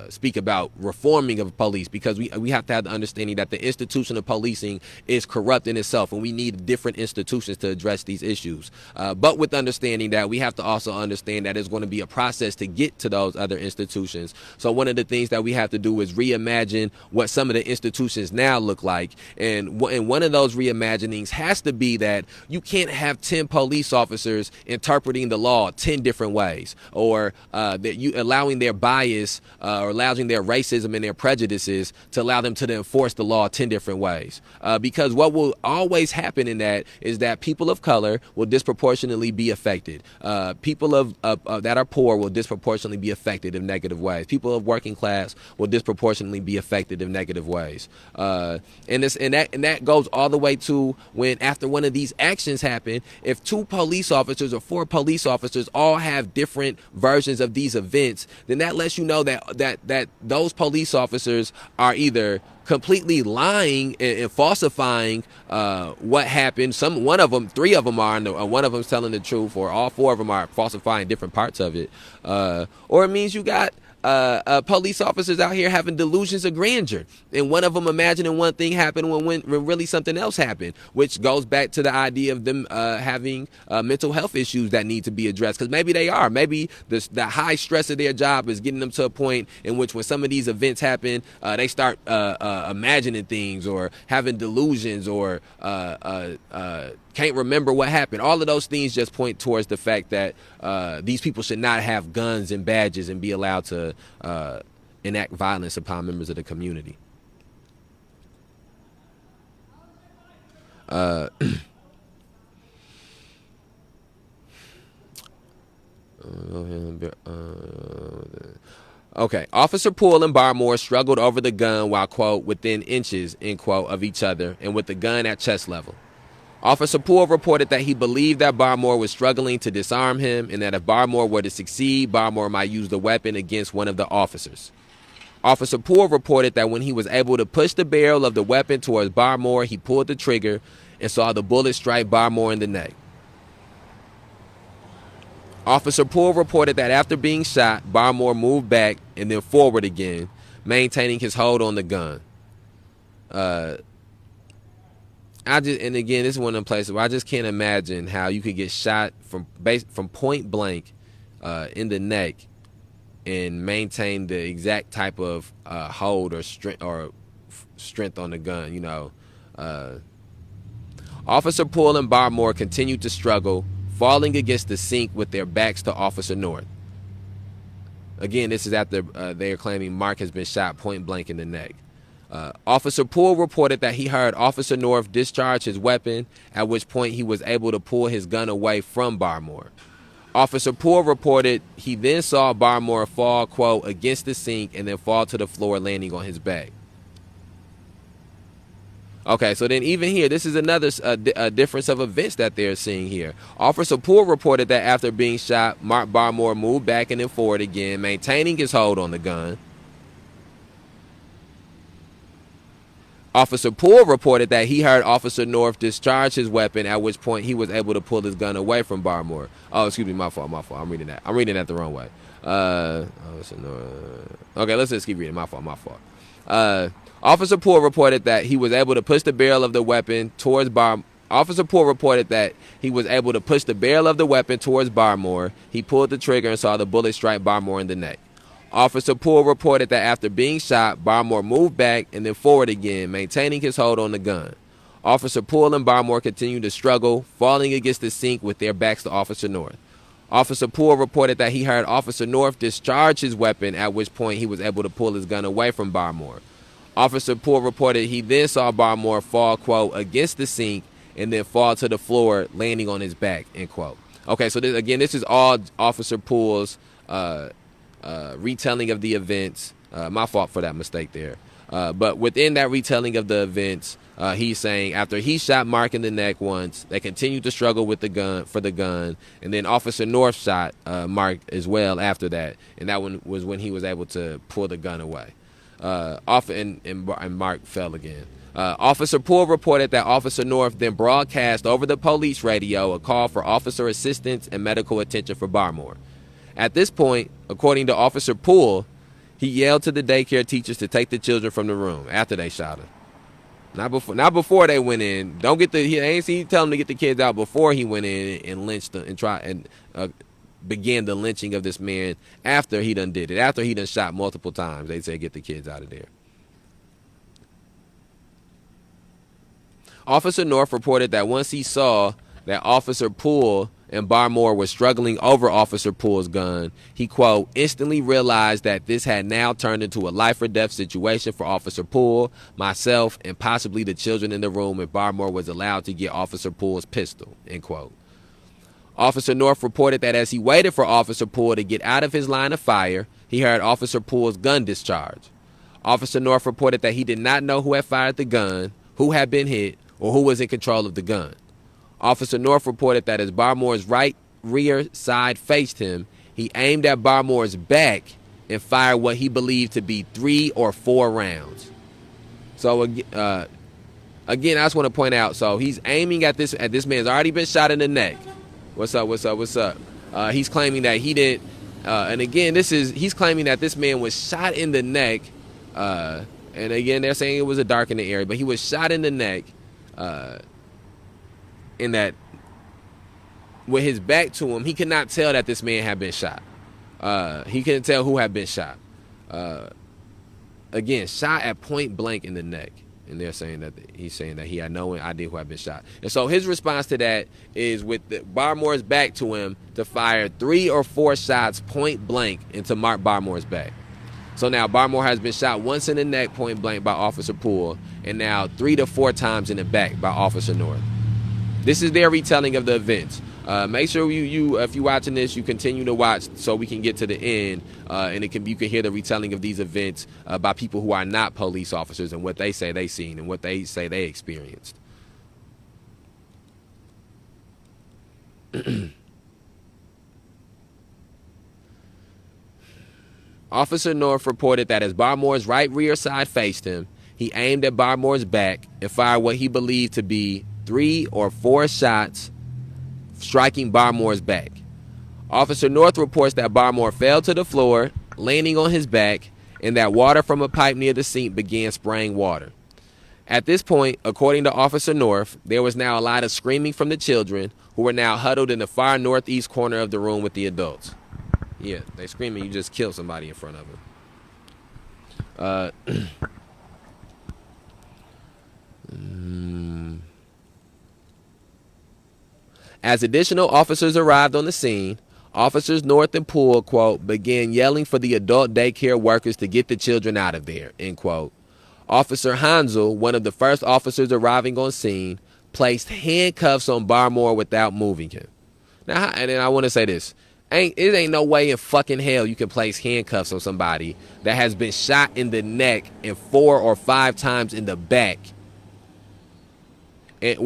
speak about reforming of police, because we have to have the understanding that the institution of policing is corrupt in itself, and we need different institutions to address these issues. But with understanding that, we have to also understand that it's going to be a process to get to those other institutions. So one of the things that we have to do is reimagine what some of the institutions now look like. And one of those reimaginings has to be that you can't have 10 police officers interpreting the law 10 different ways, or that you allowing their bias or allowing their racism and their prejudices to allow them to enforce the law 10 different ways. Because what will always happen in that is that people of color will disproportionately be affected. People that are poor will disproportionately be affected in negative ways. People of working class will disproportionately be affected in negative ways. And that goes all the way to when, after one of these actions happen, if 2 police officers or 4 police officers all have different versions of these events, then that lets you know that those police officers are either completely lying and falsifying what happened. 3 of them are, and one of them's telling the truth, or all 4 of them are falsifying different parts of it. Or it means you got police officers out here having delusions of grandeur, and one of them imagining one thing happened when really something else happened, which goes back to the idea of them having mental health issues that need to be addressed, because maybe they are. Maybe the high stress of their job is getting them to a point in which when some of these events happen, they start imagining things, or having delusions, or can't remember what happened. All of those things just point towards the fact that these people should not have guns and badges and be allowed to enact violence upon members of the community. Okay. Officer Poole and Barmore struggled over the gun while, quote, within inches, end quote, of each other, and with the gun at chest level. Officer Poole reported that he believed that Barmore was struggling to disarm him, and that if Barmore were to succeed, Barmore might use the weapon against one of the officers. Officer Poole reported that when he was able to push the barrel of the weapon towards Barmore, he pulled the trigger and saw the bullet strike Barmore in the neck. Officer Poole reported that after being shot, Barmore moved back and then forward again, maintaining his hold on the gun. And again, this is one of the places where I just can't imagine how you could get shot from point blank in the neck and maintain the exact type of hold or strength on the gun. Officer Poole and Barmore continued to struggle, falling against the sink with their backs to Officer North. Again, this is after they are claiming Mark has been shot point blank in the neck. Officer Poole reported that he heard Officer North discharge his weapon, at which point he was able to pull his gun away from Barmore. Officer Poole reported he then saw Barmore fall, quote, against the sink and then fall to the floor, landing on his back. Okay, so then even here, this is another difference of events that they're seeing here. Officer Poole reported that after being shot, Mark Barmore moved back and then forward again, maintaining his hold on the gun. Officer Poole reported that he heard Officer North discharge his weapon, at which point he was able to pull his gun away from Barmore. Oh, excuse me, my fault. I'm reading that the wrong way. Okay, let's just keep reading. My fault. Officer Poole reported that he was able to push the barrel of the weapon towards Officer Poole reported that he was able to push the barrel of the weapon towards Barmore. He pulled the trigger and saw the bullet strike Barmore in the neck. Officer Poole reported that after being shot, Barmore moved back and then forward again, maintaining his hold on the gun. Officer Poole and Barmore continued to struggle, falling against the sink with their backs to Officer North. Officer Poole reported that he heard Officer North discharge his weapon, at which point he was able to pull his gun away from Barmore. Officer Poole reported he then saw Barmore fall, quote, against the sink and then fall to the floor, landing on his back, end quote. Okay, so this is all Officer Poole's retelling of the events. My fault for that mistake there. But within that retelling of the events, he's saying after he shot Mark in the neck once, they continued to struggle with the gun, and then Officer North shot Mark as well after that, and that one was when he was able to pull the gun away. And Mark fell again. Officer Poole reported that Officer North then broadcast over the police radio a call for officer assistance and medical attention for Barmore. At this point, according to Officer Poole, he yelled to the daycare teachers to take the children from the room after they shot him. Not before they went in. He tell them to get the kids out before he went in and lynched them and began the lynching of this man after he done did it. After he done shot multiple times, they said get the kids out of there. Officer North reported that once he saw that Officer Poole and Barmore were struggling over Officer Poole's gun, he, quote, instantly realized that this had now turned into a life or death situation for Officer Poole, myself, and possibly the children in the room if Barmore was allowed to get Officer Poole's pistol, end quote. Officer North reported that as he waited for Officer Poole to get out of his line of fire, he heard Officer Poole's gun discharge. Officer North reported that he did not know who had fired the gun, who had been hit, or who was in control of the gun. Officer North reported that as Barmore's right rear side faced him, he aimed at Barmore's back and fired what he believed to be 3 or 4 rounds. So again, I just want to point out, so he's aiming at this man's already been shot in the neck. What's up? He's claiming that he didn't, and again, he's claiming that this man was shot in the neck, and again, they're saying it was a dark in the area, but he was shot in the neck, in that with his back to him, he could not tell that this man had been shot. He couldn't tell who had been shot. Again, shot at point blank in the neck. And they're saying that he's saying that he had no idea who had been shot. And so his response to that is with Barmore's back to him to fire 3 or 4 shots point blank into Mark Barmore's back. So now Barmore has been shot once in the neck point blank by Officer Poole, and now 3 to 4 times in the back by Officer North. This is their retelling of the events. Make sure you if you're watching this, you continue to watch so we can get to the end, and you can hear the retelling of these events by people who are not police officers and what they say they seen and what they say they experienced. Officer North reported that as Barmore's right rear side faced him, he aimed at Barmore's back and fired what he believed to be 3 or 4 shots, striking Barmore's back. Officer North reports that Barmore fell to the floor, landing on his back, and that water from a pipe near the sink began spraying water. At this point, according to Officer North, there was now a lot of screaming from the children, who were now huddled in the far northeast corner of the room with the adults. Yeah, they screaming, you just killed somebody in front of them. As additional officers arrived on the scene, Officers North and Poole, quote, began yelling for the adult daycare workers to get the children out of there, end quote. Officer Hansel, one of the first officers arriving on scene, placed handcuffs on Barmore without moving him. Now, and then I want to say this. It ain't no way in fucking hell you can place handcuffs on somebody that has been shot in the neck and 4 or 5 times in the back. And it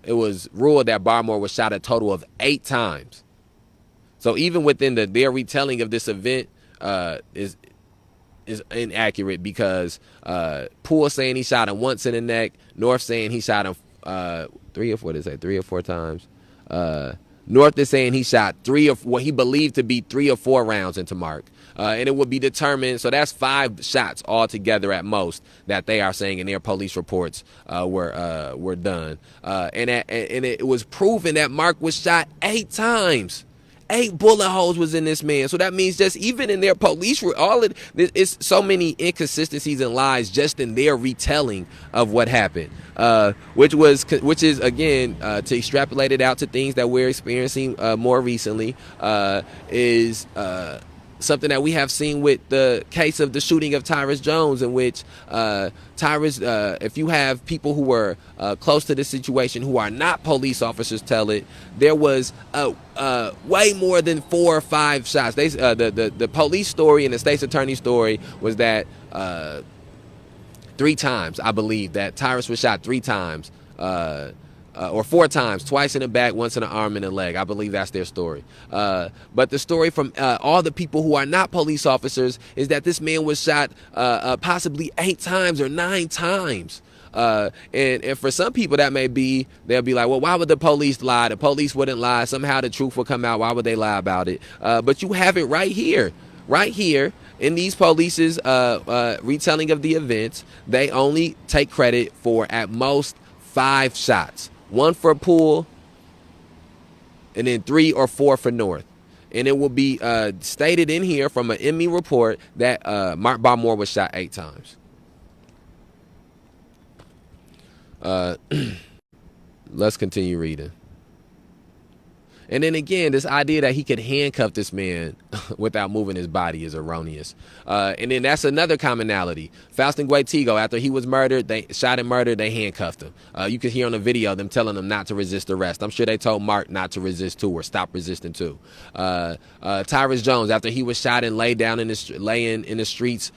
was ruled that Barmore was shot a total of 8 times. So even within their retelling of this event is inaccurate because Poole saying he shot him once in the neck, North saying he shot him 3 or 4 times. North is saying he shot what he believed to be 3 or 4 rounds into Mark. And it would be determined, so that's 5 shots altogether at most that they are saying in their police reports were done. And it was proven that Mark was shot 8 times. 8 bullet holes was in this man. So that means just even in their police, all of it's so many inconsistencies and lies just in their retelling of what happened, which is again to extrapolate it out to things that we're experiencing more recently, is something that we have seen with the case of the shooting of Tyrus Jones, in which Tyrus, if you have people who were close to this situation who are not police officers tell it, there was way more than 4 or 5 shots. The police story and the state's attorney story was that 3 times, I believe, that Tyrus was shot 3 times. Or 4 times, twice in the back, once in the arm and the leg. I believe that's their story. But the story from all the people who are not police officers is that this man was shot possibly 8 times or 9 times. And for some people that may be, they'll be like, well, why would the police lie? The police wouldn't lie. Somehow the truth will come out. Why would they lie about it? But you have it right here in these police's retelling of the events. They only take credit for at most 5 shots. 1 for Poole, and then 3 or 4 for North. And it will be stated in here from an ME report that Mark Barmore was shot 8 times. Let's continue reading. And then again, this idea that he could handcuff this man without moving his body is erroneous. And then that's another commonality. Faustin Guaitigo, after he was murdered, they shot and murdered, they handcuffed him. You can hear on the video them telling him not to resist arrest. I'm sure they told Mark not to resist too, or stop resisting too. Tyrus Jones, after he was shot and laid down in the streets,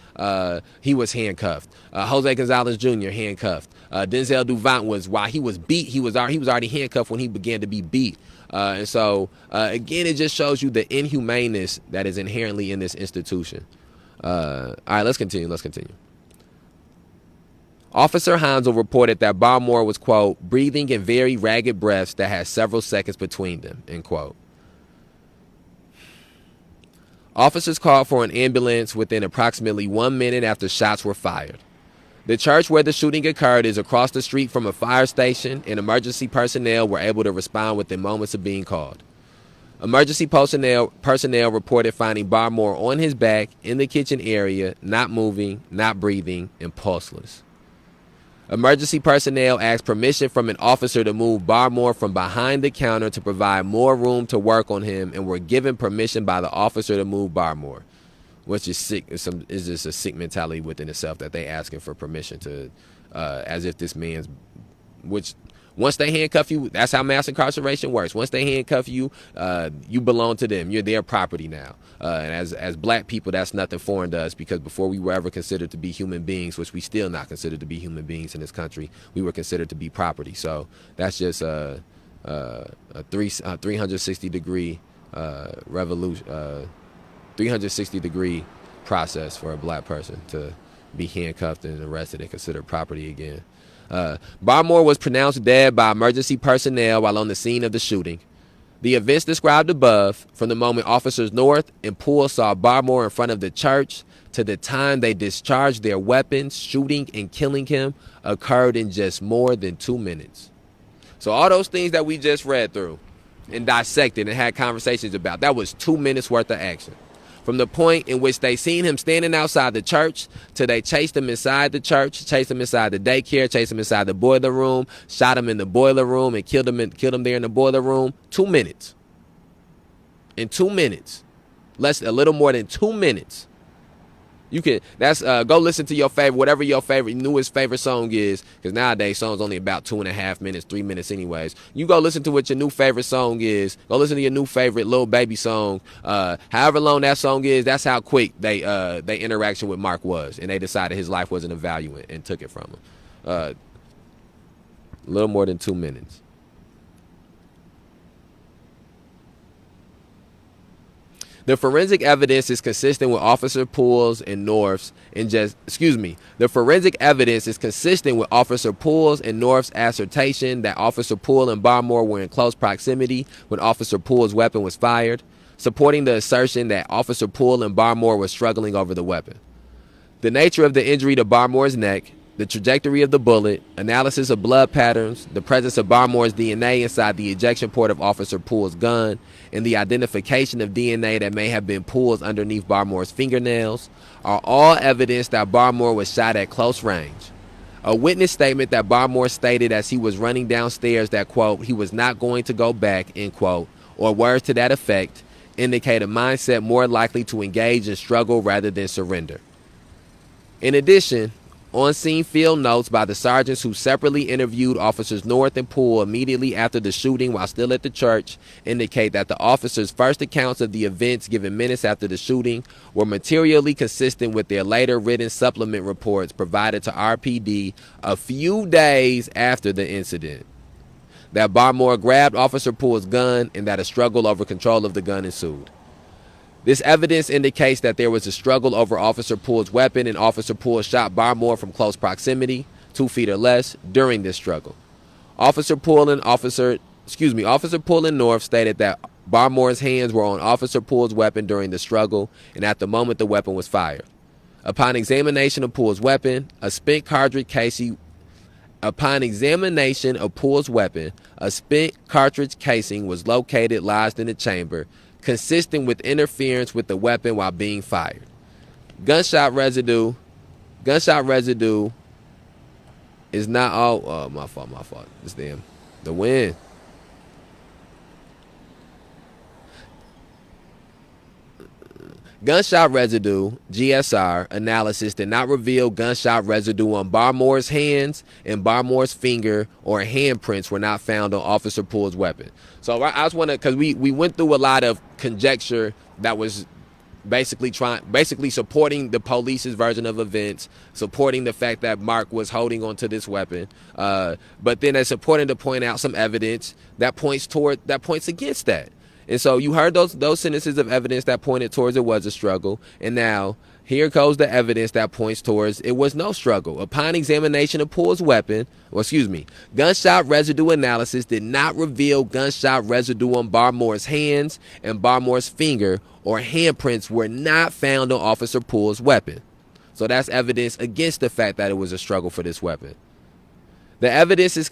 he was handcuffed. Jose Gonzalez Jr. handcuffed. Denzel Duvant was, while he was beat, he was already handcuffed when he began to be beat. And so, again, it just shows you the inhumaneness that is inherently in this institution. All right, let's continue. Officer Hansel reported that Barmore was, quote, breathing in very ragged breaths that had several seconds between them, end quote. Officers called for an ambulance within approximately 1 minute after shots were fired. The church where the shooting occurred is across the street from a fire station, and emergency personnel were able to respond within moments of being called. Emergency personnel reported finding Barmore on his back in the kitchen area, not moving, not breathing, and pulseless. Emergency personnel asked permission from an officer to move Barmore from behind the counter to provide more room to work on him, and were given permission by the officer to move Barmore. Which is sick. It's just a sick mentality within itself that they asking for permission to, as if this man's, which once they handcuff you, that's how mass incarceration works. Once they handcuff you, you belong to them. You're their property now. And as black people, that's nothing foreign to us, because before we were ever considered to be human beings, which we still not considered to be human beings in this country, we were considered to be property. So that's just a 360 degree revolution. 360-degree process for a black person to be handcuffed and arrested and considered property again. Barmore was pronounced dead by emergency personnel while on the scene of the shooting. The events described above, from the moment officers North and Poole saw Barmore in front of the church to the time they discharged their weapons, shooting and killing him, occurred in just more than 2 minutes. So all those things that we just read through and dissected and had conversations about, that was 2 minutes worth of action. From the point in which they seen him standing outside the church till they chased him inside the church, chased him inside the daycare, chased him inside the boiler room, shot him in the boiler room, and killed him there in the boiler room. 2 minutes. In 2 minutes, a little more than 2 minutes. You can go listen to your favorite, whatever your newest favorite song is, because nowadays songs only about 2.5 minutes, 3 minutes anyways. You go listen to what your new favorite song is. Go listen to your new favorite Lil Baby song. However long that song is, that's how quick they interaction with Mark was, and they decided his life wasn't a value and took it from him. A little more than 2 minutes. The forensic evidence is consistent with Officer Poole's and North's The forensic evidence is consistent with Officer Poole's and North's assertion that Officer Poole and Barmore were in close proximity when Officer Poole's weapon was fired, supporting the assertion that Officer Poole and Barmore were struggling over the weapon. The nature of the injury to Barmore's neck, the trajectory of the bullet, analysis of blood patterns, the presence of Barmore's DNA inside the ejection port of Officer Poole's gun, and the identification of DNA that may have been Poole's underneath Barmore's fingernails are all evidence that Barmore was shot at close range. A witness statement that Barmore stated as he was running downstairs that, quote, he was not going to go back, end quote, or words to that effect, indicate a mindset more likely to engage in struggle rather than surrender. In addition, on-scene field notes by the sergeants who separately interviewed Officers North and Poole immediately after the shooting while still at the church indicate that the officers' first accounts of the events given minutes after the shooting were materially consistent with their later written supplement reports provided to RPD a few days after the incident. That Barmore grabbed Officer Poole's gun and that a struggle over control of the gun ensued. This evidence indicates that there was a struggle over Officer Poole's weapon and Officer Poole shot Barmore from close proximity, 2 feet or less, during this struggle. Officer Poole and North stated that Barmore's hands were on Officer Poole's weapon during the struggle and at the moment the weapon was fired. Upon examination of Poole's weapon, a spent cartridge casing was located lodged in the chamber, consistent with interference with the weapon while being fired. Gunshot residue is not all. Oh, my fault. It's them. The wind. Gunshot residue, GSR, analysis did not reveal gunshot residue on Barmore's hands, and Barmore's finger or handprints were not found on Officer Poole's weapon. So I just want to, because we went through a lot of conjecture that was basically supporting the police's version of events, supporting the fact that Mark was holding onto this weapon, but then it's important to point out some evidence that points against that. And so you heard those sentences of evidence that pointed towards it was a struggle. And now here goes the evidence that points towards it was no struggle. Upon examination of Poole's weapon, gunshot residue analysis did not reveal gunshot residue on Barmore's hands, and Barmore's finger or handprints were not found on Officer Poole's weapon. So that's evidence against the fact that it was a struggle for this weapon. The evidence is,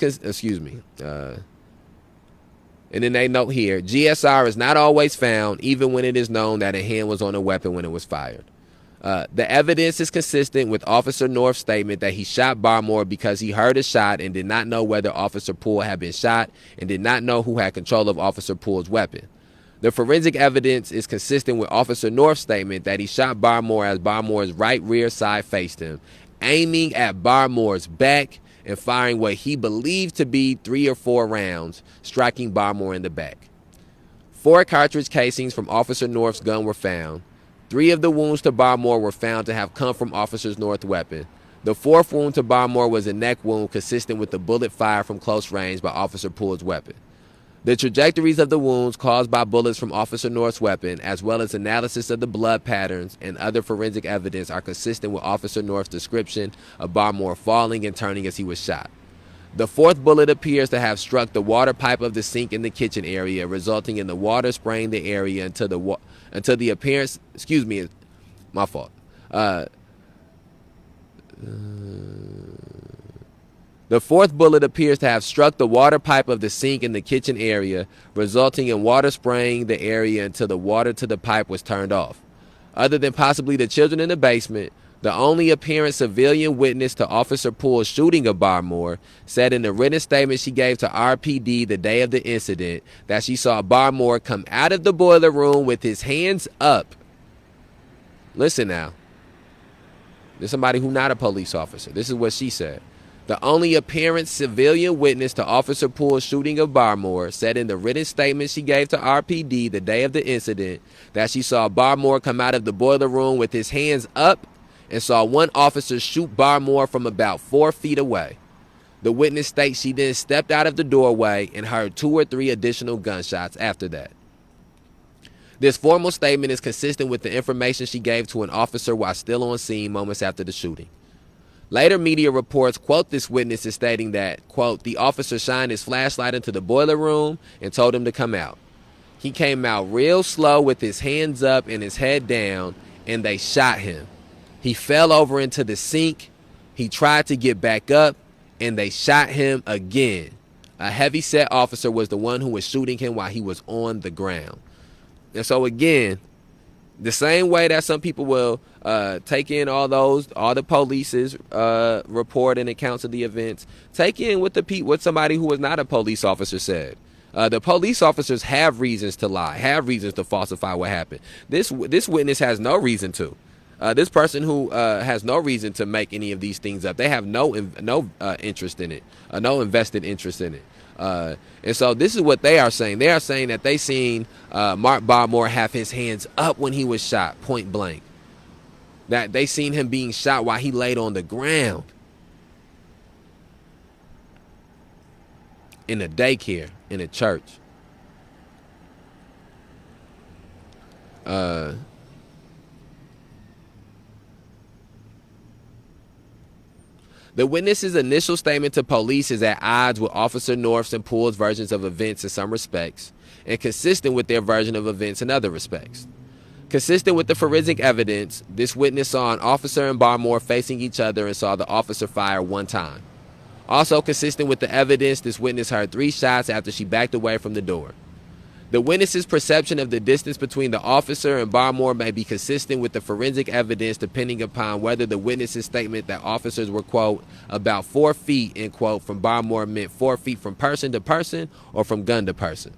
and then they note here, GSR is not always found, even when it is known that a hand was on a weapon when it was fired. The evidence is consistent with Officer North's statement that he shot Barmore because he heard a shot and did not know whether Officer Poole had been shot and did not know who had control of Officer Poole's weapon. The forensic evidence is consistent with Officer North's statement that he shot Barmore as Barmore's right rear side faced him, aiming at Barmore's back and firing what he believed to be 3 or 4 rounds, striking Barmore in the back. 4 cartridge casings from Officer North's gun were found. 3 of the wounds to Barmore were found to have come from Officer North's weapon. The 4th wound to Barmore was a neck wound consistent with the bullet fired from close range by Officer Poole's weapon. The trajectories of the wounds caused by bullets from Officer North's weapon, as well as analysis of the blood patterns and other forensic evidence, are consistent with Officer North's description of Barmore falling and turning as he was shot. The 4th bullet appears to have struck the water pipe of the sink in the kitchen area, resulting in the water spraying the area until the appearance. My fault. The 4th bullet appears to have struck the water pipe of the sink in the kitchen area, resulting in water spraying the area until the water to the pipe was turned off. Other than possibly the children in the basement, the only apparent civilian witness to Officer Poole's shooting of Barmore said in the written statement she gave to RPD the day of the incident that she saw Barmore come out of the boiler room with his hands up. Listen now. There's somebody who's not a police officer. This is what she said. The only apparent civilian witness to Officer Poole's shooting of Barmore said in the written statement she gave to RPD the day of the incident that she saw Barmore come out of the boiler room with his hands up and saw one officer shoot Barmore from about 4 feet away. The witness states she then stepped out of the doorway and heard 2 or 3 additional gunshots after that. This formal statement is consistent with the information she gave to an officer while still on scene moments after the shooting. Later media reports quote this witness as stating that, quote, the officer shined his flashlight into the boiler room and told him to come out. He came out real slow with his hands up and his head down, and they shot him. He fell over into the sink, He tried to get back up, and they shot him again. A heavy-set officer was the one who was shooting him while he was on the ground. And so again, the same way that some people will take in all the police's report and accounts of the events, take in what somebody who was not a police officer said. The police officers have reasons to lie, have reasons to falsify what happened. This witness has no reason to. This person who has no reason to make any of these things up. They have no interest in it, no invested interest in it. And so this is what they are saying. They are saying that they seen Mark Barmore have his hands up when he was shot, point blank. That they seen him being shot while he laid on the ground in a daycare, in a church. The witness's initial statement to police is at odds with Officer North's and Poole's versions of events in some respects, and consistent with their version of events in other respects. Consistent with the forensic evidence, this witness saw an officer and Barmore facing each other and saw the officer fire one time. Also consistent with the evidence, this witness heard 3 shots after she backed away from the door. The witness's perception of the distance between the officer and Barmore may be consistent with the forensic evidence depending upon whether the witness's statement that officers were, quote, about 4 feet, end quote, from Barmore meant 4 feet from person to person or from gun to person.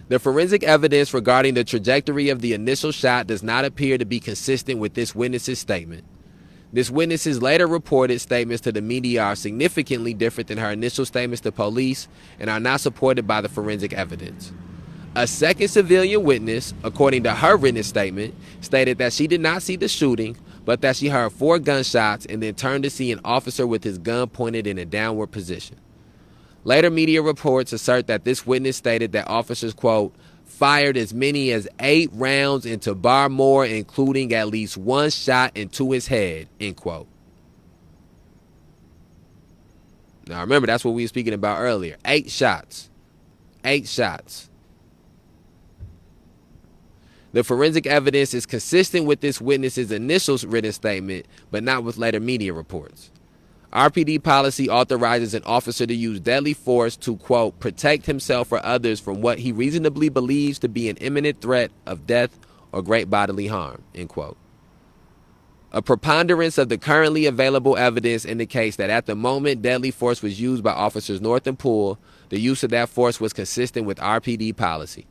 The forensic evidence regarding the trajectory of the initial shot does not appear to be consistent with this witness's statement. This witness's later reported statements to the media are significantly different than her initial statements to police and are not supported by the forensic evidence. A second civilian witness, according to her written statement, stated that she did not see the shooting, but that she heard 4 gunshots and then turned to see an officer with his gun pointed in a downward position. Later media reports assert that this witness stated that officers, quote, fired as many as 8 rounds into Barmore, including at least 1 shot into his head, end quote. Now remember, that's what we were speaking about earlier. 8 shots. 8 shots. The forensic evidence is consistent with this witness's initial written statement, but not with later media reports. RPD policy authorizes an officer to use deadly force to, quote, protect himself or others from what he reasonably believes to be an imminent threat of death or great bodily harm, end quote. A preponderance of the currently available evidence indicates that at the moment deadly force was used by officers North and Poole, the use of that force was consistent with RPD policy.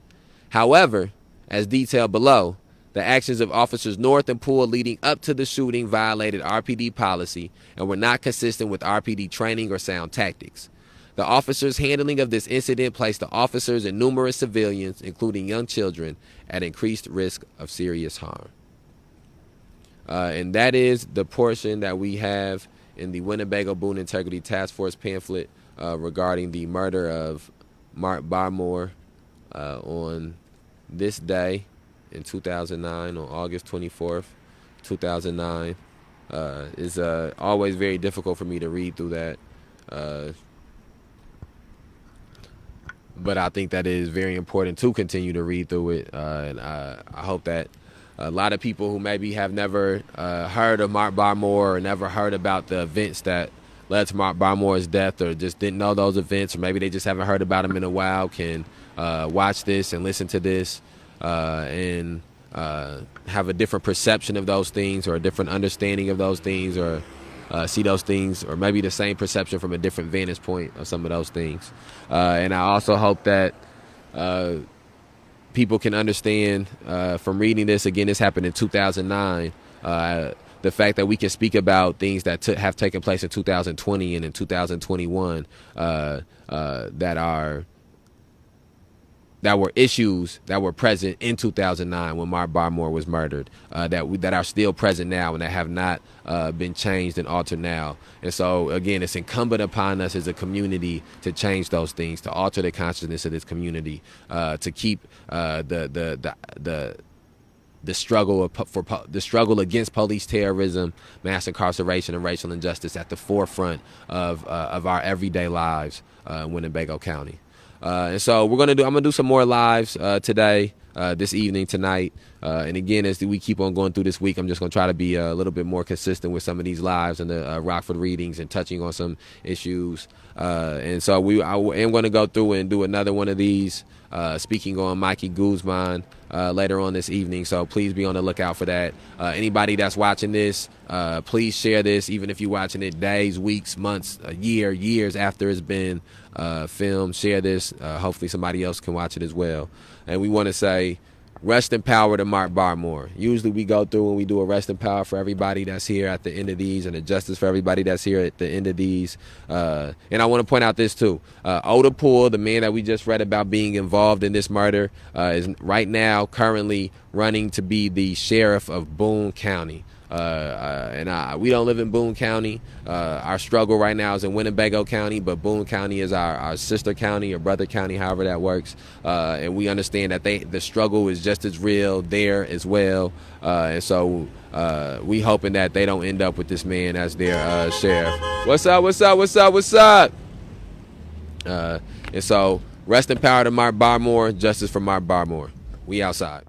However, as detailed below, the actions of officers North and Poole leading up to the shooting violated RPD policy and were not consistent with RPD training or sound tactics. The officers' handling of this incident placed the officers and numerous civilians, including young children, at increased risk of serious harm. And that is the portion that we have in the Winnebago Boone Integrity Task Force pamphlet regarding the murder of Mark Barmore on this day in 2009, on August 24th, 2009. It's always very difficult for me to read through that. But I think that it is very important to continue to read through it. And I hope that a lot of people who maybe have never heard of Mark Barmore or never heard about the events that led to Mark Barmore's death, or just didn't know those events, or maybe they just haven't heard about him in a while, can watch this and listen to this and have a different perception of those things, or a different understanding of those things, or see those things, or maybe the same perception from a different vantage point of some of those things. And I also hope that people can understand from reading this, again, this happened in 2009, the fact that we can speak about things that have taken place in 2020 and in 2021 that were issues that were present in 2009 when Mark Barmore was murdered, that are still present now and that have not been changed and altered now. And so, again, it's incumbent upon us as a community to change those things, to alter the consciousness of this community, to keep the struggle against police terrorism, mass incarceration, and racial injustice at the forefront of our everyday lives in Winnebago County. And so I'm gonna do some more lives today. this evening, tonight. And again, as we keep on going through this week, I'm just going to try to be a little bit more consistent with some of these lives and the Rockford readings and touching on some issues. And so I am going to go through and do another one of these, speaking on Mikey Guzman later on this evening. So please be on the lookout for that. Anybody that's watching this, please share this, even if you're watching it days, weeks, months, a year, years after it's been filmed. Share this. Hopefully somebody else can watch it as well. And we want to say, rest in power to Mark Barmore. Usually we go through and we do a rest in power for everybody that's here at the end of these, and a justice for everybody that's here at the end of these. And I want to point out this too. Oda Poole, the man that we just read about being involved in this murder, is right now currently running to be the sheriff of Boone County. We don't live in Boone County. Our struggle right now is in Winnebago County, but Boone County is our sister county or brother county, however that works. And we understand that the struggle is just as real there as well. And so we hoping that they don't end up with this man as their sheriff. What's up? What's up? What's up? What's up? And so rest in power to Mark Barmore. Justice for Mark Barmore. We outside.